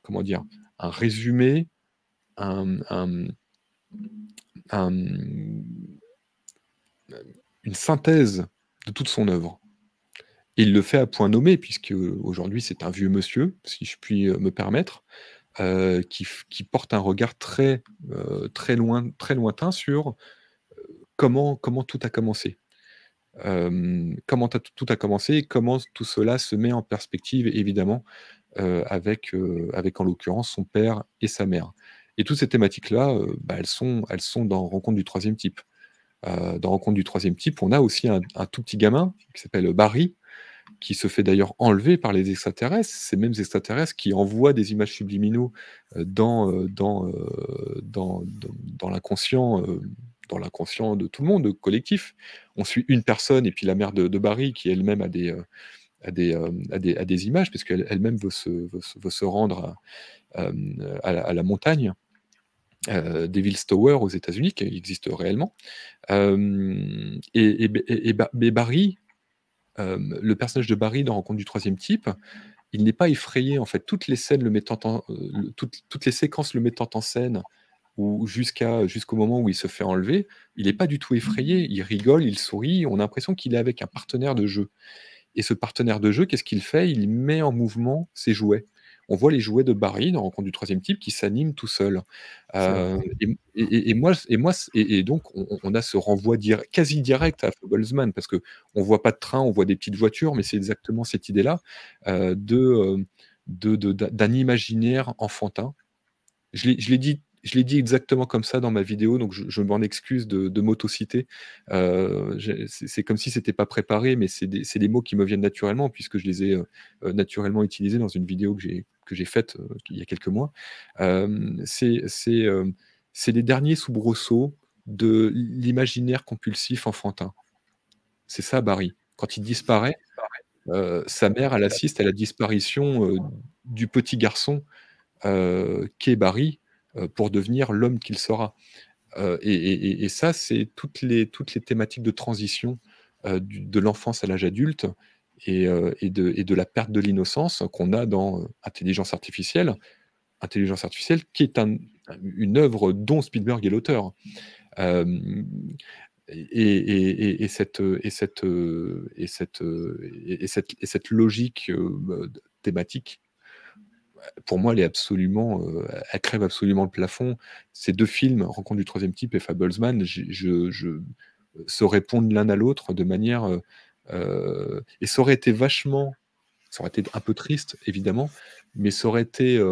comment dire, un résumé, un, un- un- une synthèse de toute son œuvre. Et il le fait à point nommé, puisque aujourd'hui c'est un vieux monsieur, si je puis me permettre, qui porte un regard très lointain sur comment tout a commencé. Comment tout a commencé et comment tout cela se met en perspective, évidemment, avec en l'occurrence son père et sa mère. Et toutes ces thématiques-là, elles sont dans Rencontre du troisième type. Dans Rencontre du troisième type, on a aussi un tout petit gamin qui s'appelle Barry, qui se fait d'ailleurs enlever par les extraterrestres, ces mêmes extraterrestres qui envoient des images subliminaux dans l'inconscient de tout le monde, collectif. On suit une personne et puis la mère de Barry qui elle-même a des images, parce qu'elle elle-même veut se rendre à la montagne. Devil's Tower aux États-Unis, qui existe réellement. Et Barry, le personnage de Barry dans Rencontre du troisième type, il n'est pas effrayé en fait. Toutes les scènes toutes les séquences le mettant en scène, ou jusqu'au moment où il se fait enlever, il n'est pas du tout effrayé. Il rigole, il sourit. On a l'impression qu'il est avec un partenaire de jeu. Et ce partenaire de jeu, qu'est-ce qu'il fait? Il met en mouvement ses jouets. On voit les jouets de Barry dans Rencontre du troisième type qui s'animent tout seuls. Et donc, on a ce renvoi quasi direct à Fablesman, parce qu'on ne voit pas de train, on voit des petites voitures, mais c'est exactement cette idée-là d'un imaginaire enfantin. Je l'ai dit exactement comme ça dans ma vidéo, donc je m'en excuse de m'auto-citer. C'est comme si c'était pas préparé, mais c'est des mots qui me viennent naturellement, puisque je les ai naturellement utilisés dans une vidéo que j'ai faite il y a quelques mois. C'est les derniers soubresauts de l'imaginaire compulsif enfantin. C'est ça, Barry. Quand il disparaît, sa mère, elle assiste à la disparition du petit garçon qu'est Barry, pour devenir l'homme qu'il sera. Et ça, c'est toutes les thématiques de transition de l'enfance à l'âge adulte, et de la perte de l'innocence qu'on a dans Intelligence artificielle. Intelligence artificielle qui est une œuvre dont Spielberg est l'auteur. Cette logique thématique, pour moi, elle crève absolument le plafond. Ces deux films, Rencontre du troisième type et Fablesman, se répondent l'un à l'autre de manière... et ça aurait été un peu triste, évidemment, mais ça aurait été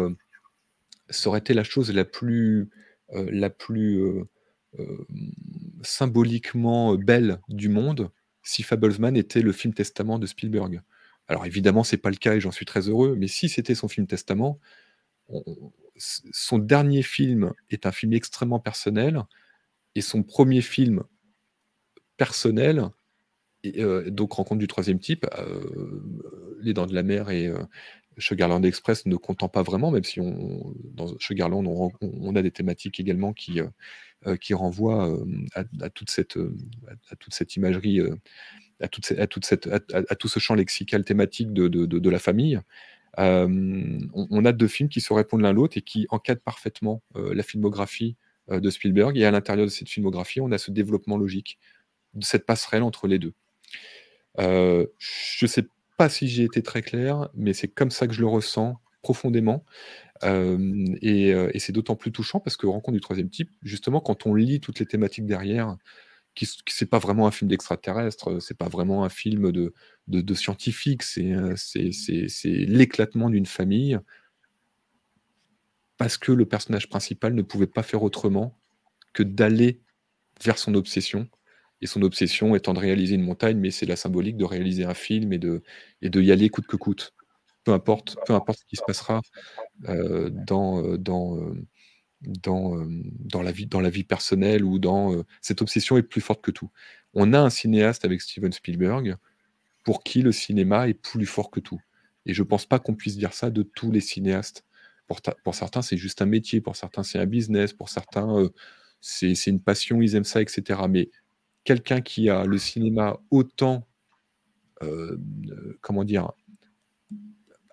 la chose la plus symboliquement belle du monde si Fablesman était le film testament de Spielberg. Alors évidemment, c'est pas le cas et j'en suis très heureux, mais si c'était son film testament, son dernier film est un film extrêmement personnel et son premier film personnel, donc Rencontre du troisième type, Les Dents de la Mer et Sugarland Express ne comptant pas vraiment, même si dans Sugarland, on a des thématiques également qui renvoient à toute cette imagerie, à tout ce champ lexical thématique de la famille. On a deux films qui se répondent l'un l'autre et qui encadrent parfaitement la filmographie de Spielberg. Et à l'intérieur de cette filmographie, on a ce développement logique, de cette passerelle entre les deux. Je ne sais pas si j'ai été très clair, mais c'est comme ça que je le ressens profondément. Et c'est d'autant plus touchant parce que Rencontre du troisième type, justement, quand on lit toutes les thématiques derrière, c'est pas vraiment un film d'extraterrestre, c'est pas vraiment un film de scientifique, c'est l'éclatement d'une famille parce que le personnage principal ne pouvait pas faire autrement que d'aller vers son obsession. Et son obsession étant de réaliser une montagne, mais c'est la symbolique de réaliser un film et de y aller coûte que coûte. Peu importe ce qui se passera dans la vie personnelle ou cette obsession est plus forte que tout. On a un cinéaste avec Steven Spielberg pour qui le cinéma est plus fort que tout. Et je pense pas qu'on puisse dire ça de tous les cinéastes. Pour certains, c'est juste un métier, pour certains, c'est un business, pour certains, c'est une passion, ils aiment ça, etc. Mais quelqu'un qui a le cinéma autant, comment dire,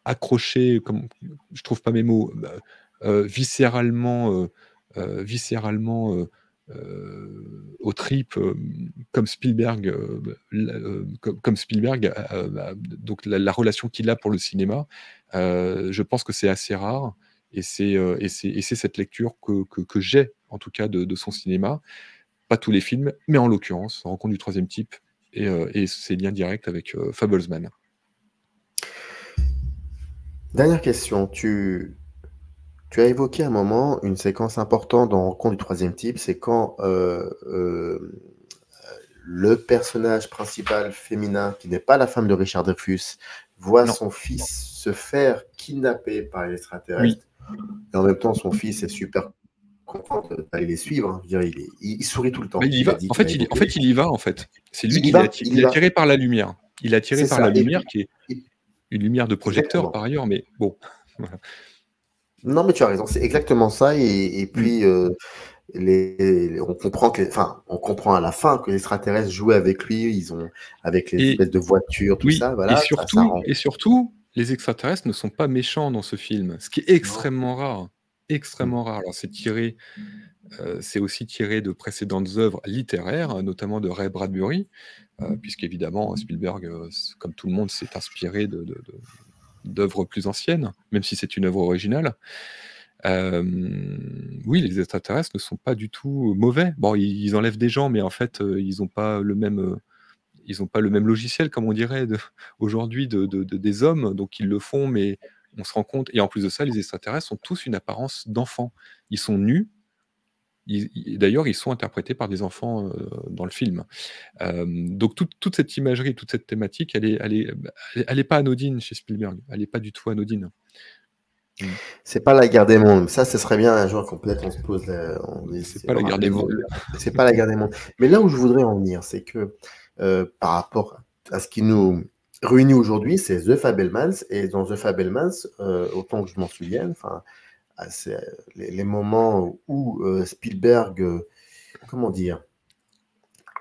accroché, je trouve pas mes mots, viscéralement aux tripes, comme Spielberg, comme Spielberg, donc la relation qu'il a pour le cinéma, je pense que c'est assez rare et c'est cette lecture que j'ai, en tout cas, de son cinéma. Pas tous les films, mais en l'occurrence, Rencontre du troisième type et ses liens directs avec Fablesman. Dernière question, tu as évoqué à un moment une séquence importante dans Rencontre du troisième type, c'est quand le personnage principal féminin, qui n'est pas la femme de Richard Dreyfuss, voit son fils se faire kidnapper par les extraterrestres. Oui. Et en même temps, son fils est super content d'aller les suivre. Hein. Je veux dire, il sourit tout le temps. Mais il y va. En fait, il y va, en fait. C'est lui qui est attiré par la lumière. Il est attiré par la lumière, qui est une lumière de projecteur, exactement. Par ailleurs, mais bon. Voilà. Non, mais tu as raison, c'est exactement ça. Et puis, on comprend à la fin que les extraterrestres jouaient avec lui, avec les espèces de voitures, tout ça. Voilà, et surtout, les extraterrestres ne sont pas méchants dans ce film, ce qui est extrêmement rare. Extrêmement rare. Alors, c'est aussi tiré de précédentes œuvres littéraires, notamment de Ray Bradbury, puisqu'évidemment, Spielberg, comme tout le monde, s'est inspiré d'œuvres plus anciennes, même si c'est une œuvre originale. Oui, les extraterrestres ne sont pas du tout mauvais. Bon, ils enlèvent des gens, mais en fait, ils n'ont pas le même logiciel, comme on dirait aujourd'hui, des hommes, donc ils le font, mais on se rend compte, et en plus de ça, les extraterrestres ont tous une apparence d'enfants. Ils sont nus, d'ailleurs, ils sont interprétés par des enfants dans le film. Donc toute cette imagerie, toute cette thématique, elle est pas anodine chez Spielberg. Elle n'est pas du tout anodine. C'est pas la guerre des mondes. Ça, ce serait bien un jour complète. On se pose. C'est pas la guerre des mondes. C'est pas la guerre des mondes. Mais là où je voudrais en venir, c'est que par rapport à ce qui nous réunit aujourd'hui, c'est The Fabelmans. Et dans The Fabelmans, autant que je m'en souvienne, c'est les moments où Spielberg, comment dire,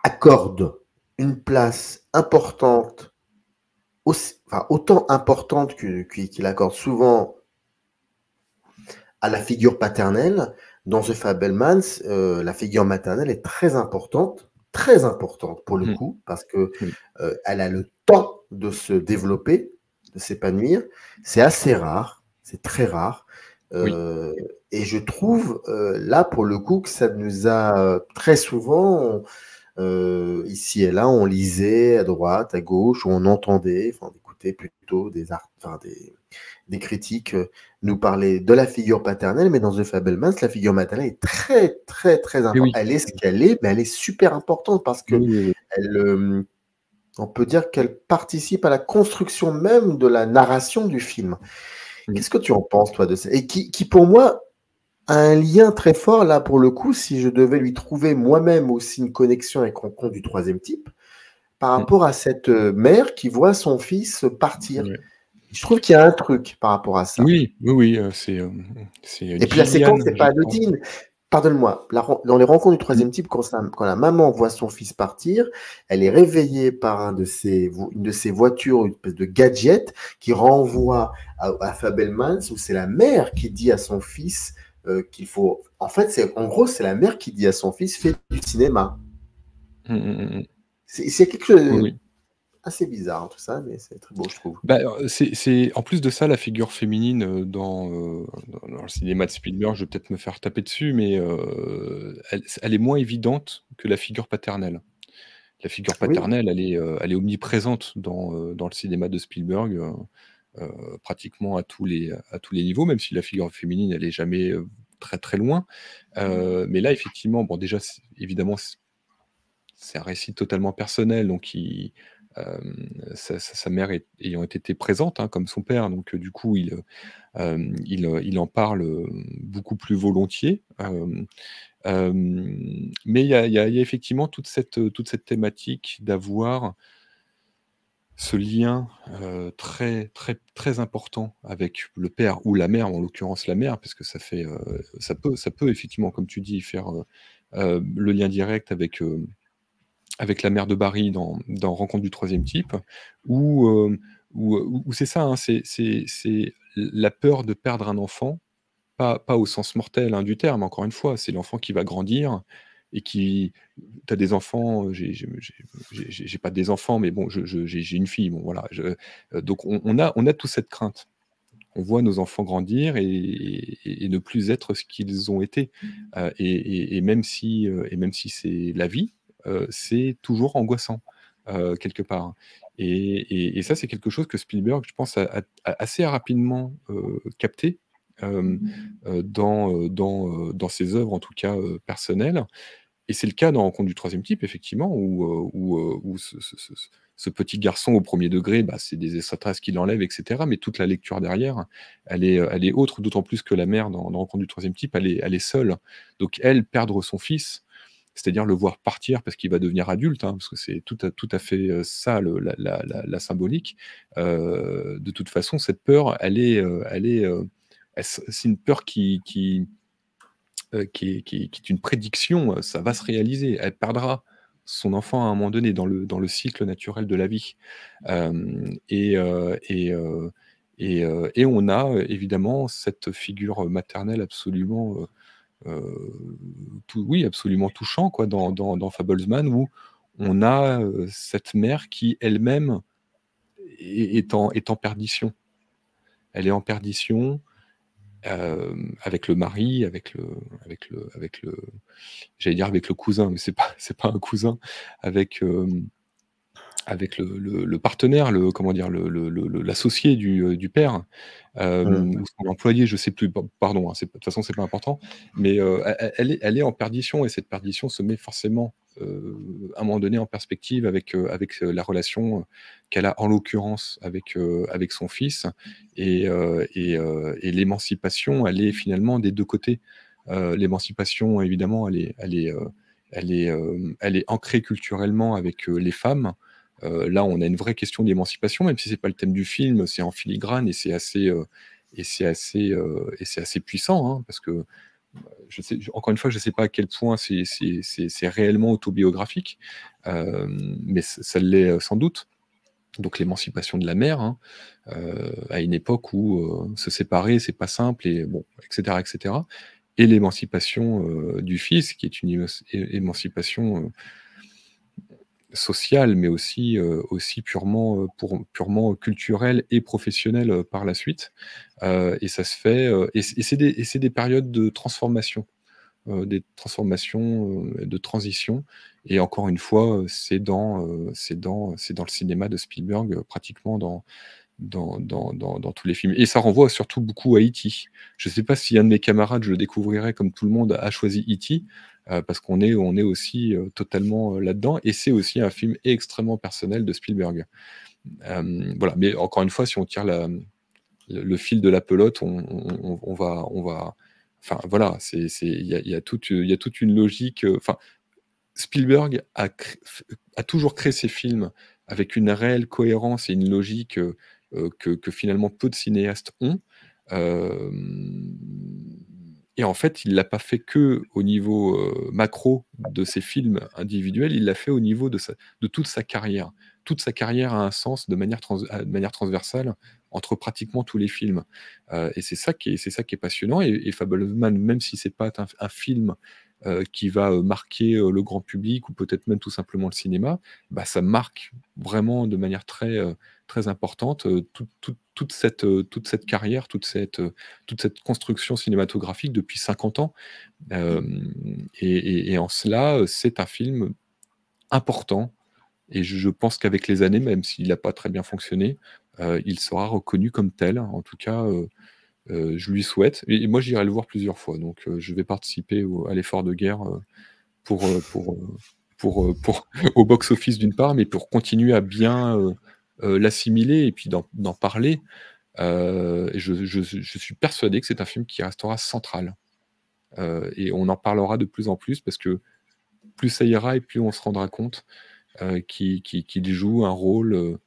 accorde une place importante, autant importante qu'il accorde souvent à la figure paternelle. Dans The Fabelmans, la figure maternelle est très importante pour le coup, parce que elle a le temps de se développer, de s'épanouir. C'est assez rare, c'est très rare. Et je trouve là pour le coup que ça nous a très souvent ici et là on lisait à droite, à gauche, ou on entendait, on écoutait plutôt des des critiques nous parlaient de la figure paternelle, mais dans The Fabelmans, la figure maternelle est très, très, très Et importante. oui, Elle est ce qu'elle est, mais elle est super importante parce que oui, oui, oui. elle, on peut dire qu'elle participe à la construction même de la narration du film. Mm. Qu'est-ce que tu en penses, toi, de ça? Et qui, pour moi, a un lien très fort, là, pour le coup, si je devais lui trouver moi-même aussi une connexion avec Rencontre du troisième type, par Mm. rapport à cette mère qui voit son fils partir. Ouais. Je trouve qu'il y a un truc par rapport à ça. Oui, oui, oui, c'est Et puis la séquence Gillian, n'est je pas crois. anodine. Pardonne-moi, dans les rencontres du Mm. troisième type, quand la maman voit son fils partir, elle est réveillée par une de ces voitures, une espèce de gadget qui renvoie à Fabelmans, où c'est la mère qui dit à son fils qu'il faut. En fait, en gros, c'est la mère qui dit à son fils fais du cinéma. Mm, mm, mm. C'est quelque chose Oui, oui. assez bizarre, tout ça, mais c'est très beau, je trouve. Bah, c'est en plus de ça, la figure féminine, dans le cinéma de Spielberg, je vais peut-être me faire taper dessus, mais elle est moins évidente que la figure paternelle. La figure Oui, paternelle, elle est omniprésente dans le cinéma de Spielberg, pratiquement à tous les niveaux, même si la figure féminine, elle est jamais, très, très loin. Mais là, effectivement, bon, déjà, évidemment, c'est un récit totalement personnel, donc sa mère ayant été présente, hein, comme son père, donc du coup, il en parle beaucoup plus volontiers. Mais il y a effectivement toute cette thématique d'avoir ce lien très, très, très important avec le père ou la mère, en l'occurrence la mère, parce que ça peut effectivement, comme tu dis, faire le lien direct avec la mère de Barry dans Rencontre du troisième type, où c'est ça, hein, c'est la peur de perdre un enfant, pas au sens mortel, hein, du terme, encore une fois, c'est l'enfant qui va grandir et qui tu as des enfants, j'ai pas des enfants, mais bon, j'ai une fille, bon voilà, donc on a toute cette crainte. On voit nos enfants grandir et ne plus être ce qu'ils ont été, et même si c'est la vie, c'est toujours angoissant, quelque part, et ça, c'est quelque chose que Spielberg, je pense, a assez rapidement, capté, hem, dans ses œuvres, en tout cas, personnelles, et c'est le cas dans Rencontre du troisième type, effectivement, où ce petit garçon au premier degré, bah, c'est des extraterrestres qui l'enlèvent, et cetera, mais toute la lecture derrière, elle est autre, d'autant plus que la mère dans Rencontre du troisième type, elle est seule. Donc elle, perdre son fils, c'est-à-dire le voir partir parce qu'il va devenir adulte, hein, parce que c'est tout à fait, ça la symbolique. De toute façon, cette peur, c'est une peur qui est une prédiction, ça va se réaliser. Elle perdra son enfant à un moment donné dans le cycle naturel de la vie. Et on a, évidemment cette figure maternelle absolument, oui, absolument touchant, quoi, dans Fablesman, où on a, cette mère qui elle-même est en perdition. Elle est en perdition, avec le mari, avec le j'allais dire avec le cousin, mais c'est pas un cousin, avec le partenaire, comment dire? L'associé du père, Mm. ou son employé, je sais plus, pardon, hein, de toute façon, c'est pas important, mais elle est en perdition, et cette perdition se met forcément, à un moment donné, en perspective avec la relation qu'elle a, en l'occurrence, avec son fils, et l'émancipation, elle est finalement des 2 côtés. L'émancipation, évidemment, elle est ancrée culturellement avec les femmes. Là, on a une vraie question d'émancipation, même si c'est pas le thème du film, c'est en filigrane, et c'est assez puissant, hein, parce que encore une fois, je ne sais pas à quel point c'est réellement autobiographique, mais ça l'est, sans doute. Donc l'émancipation de la mère, hein, à une époque où se séparer, c'est pas simple, et bon, etc., etc. Et l'émancipation du fils, qui est une émancipation sociale, mais aussi purement culturelle et professionnelle, par la suite. Et ça se fait, et c'est des périodes de transformation, des transformations, de transition, et encore une fois, c'est dans le cinéma de Spielberg, pratiquement dans tous les films. Et ça renvoie surtout beaucoup à E.T. Je ne sais pas si un de mes camarades, je le découvrirais comme tout le monde, a choisi E.T., parce qu'on est aussi totalement là-dedans. Et c'est aussi un film extrêmement personnel de Spielberg. Voilà. Mais encore une fois, si on tire le fil de la pelote, on va. Enfin, voilà, il y a toute une logique. Enfin, Spielberg a toujours créé ses films avec une réelle cohérence et une logique que finalement peu de cinéastes ont. Et en fait, il ne l'a pas fait que au niveau macro de ses films individuels, il l'a fait au niveau de toute sa carrière. Toute sa carrière a un sens de manière transversale entre pratiquement tous les films. Et c'est ça qui est passionnant. Et Fabelman, même si c'est pas un film qui va marquer le grand public ou peut-être même tout simplement le cinéma, bah, ça marque vraiment de manière très, très importante toute cette carrière, toute cette construction cinématographique depuis 50 ans. Et en cela, c'est un film important. Et je pense qu'avec les années, même s'il n'a pas très bien fonctionné, il sera reconnu comme tel. En tout cas, je lui souhaite. Et moi, j'irai le voir plusieurs fois. Donc, je vais participer à l'effort de guerre au box-office d'une part, mais pour continuer à bien l'assimiler et puis d'en parler. Et je suis persuadé que c'est un film qui restera central. Et on en parlera de plus en plus parce que plus ça ira et plus on se rendra compte qu'il joue un rôle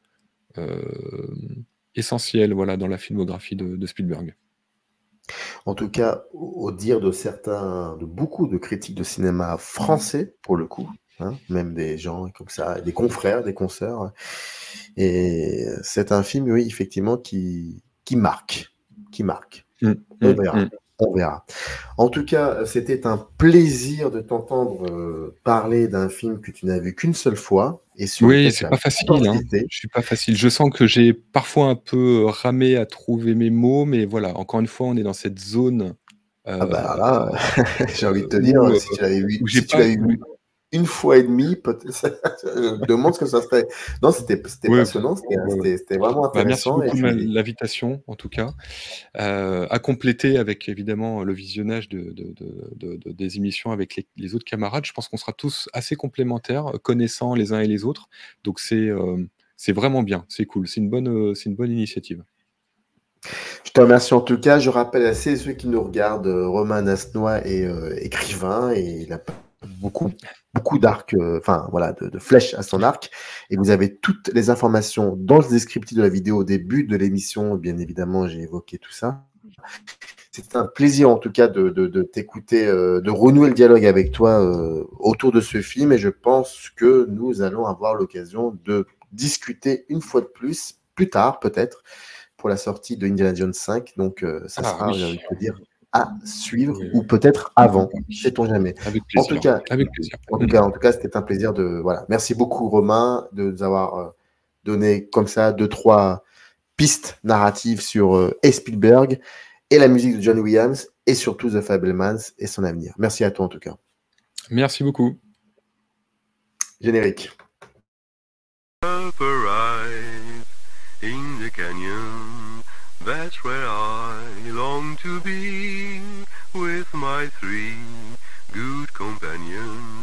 essentiel, voilà, dans la filmographie de Spielberg. En tout cas, au dire de beaucoup de critiques de cinéma français, pour le coup, hein, même des gens comme ça, des confrères, des consoeurs. Et c'est un film, oui, effectivement, qui marque. On verra. En tout cas, c'était un plaisir de t'entendre parler d'un film que tu n'as vu qu'une seule fois. Et oui, c'est pas facile. Hein. Je suis pas facile. Je sens que j'ai parfois un peu ramé à trouver mes mots, mais voilà, encore une fois, on est dans cette zone. Ah bah là, j'ai envie de te dire, si tu l'avais vu une fois et demie, je demande ce que ça serait. Non, c'était passionnant, c'était vraiment intéressant. Merci beaucoup de l'invitation, en tout cas, à compléter avec évidemment le visionnage des émissions avec les autres camarades. Je pense qu'on sera tous assez complémentaires, connaissant les uns et les autres. Donc c'est vraiment bien, c'est cool, c'est une bonne initiative. Je te remercie en tout cas. Je rappelle à ceux qui nous regardent, Romain Nasnois est écrivain et il a beaucoup d'arcs, de flèches à son arc. Et vous avez toutes les informations dans le descriptif de la vidéo au début de l'émission. Bien évidemment, j'ai évoqué tout ça. C'est un plaisir en tout cas de t'écouter, de renouer le dialogue avec toi autour de ce film. Et je pense que nous allons avoir l'occasion de discuter une fois de plus tard peut-être, pour la sortie de Indiana Jones 5. Donc, ça sera, j'ai envie de te dire, à suivre, ou peut-être avant, sait-on jamais. Avec plaisir. En tout cas, c'était un plaisir de... Voilà. Merci beaucoup, Romain, de nous avoir donné comme ça 2-3 pistes narratives sur Spielberg et la musique de John Williams et surtout The Fabelmans et son avenir. Merci à toi, en tout cas. Merci beaucoup. Générique. In the canyon, that's where I long to be, with my 3 good companions.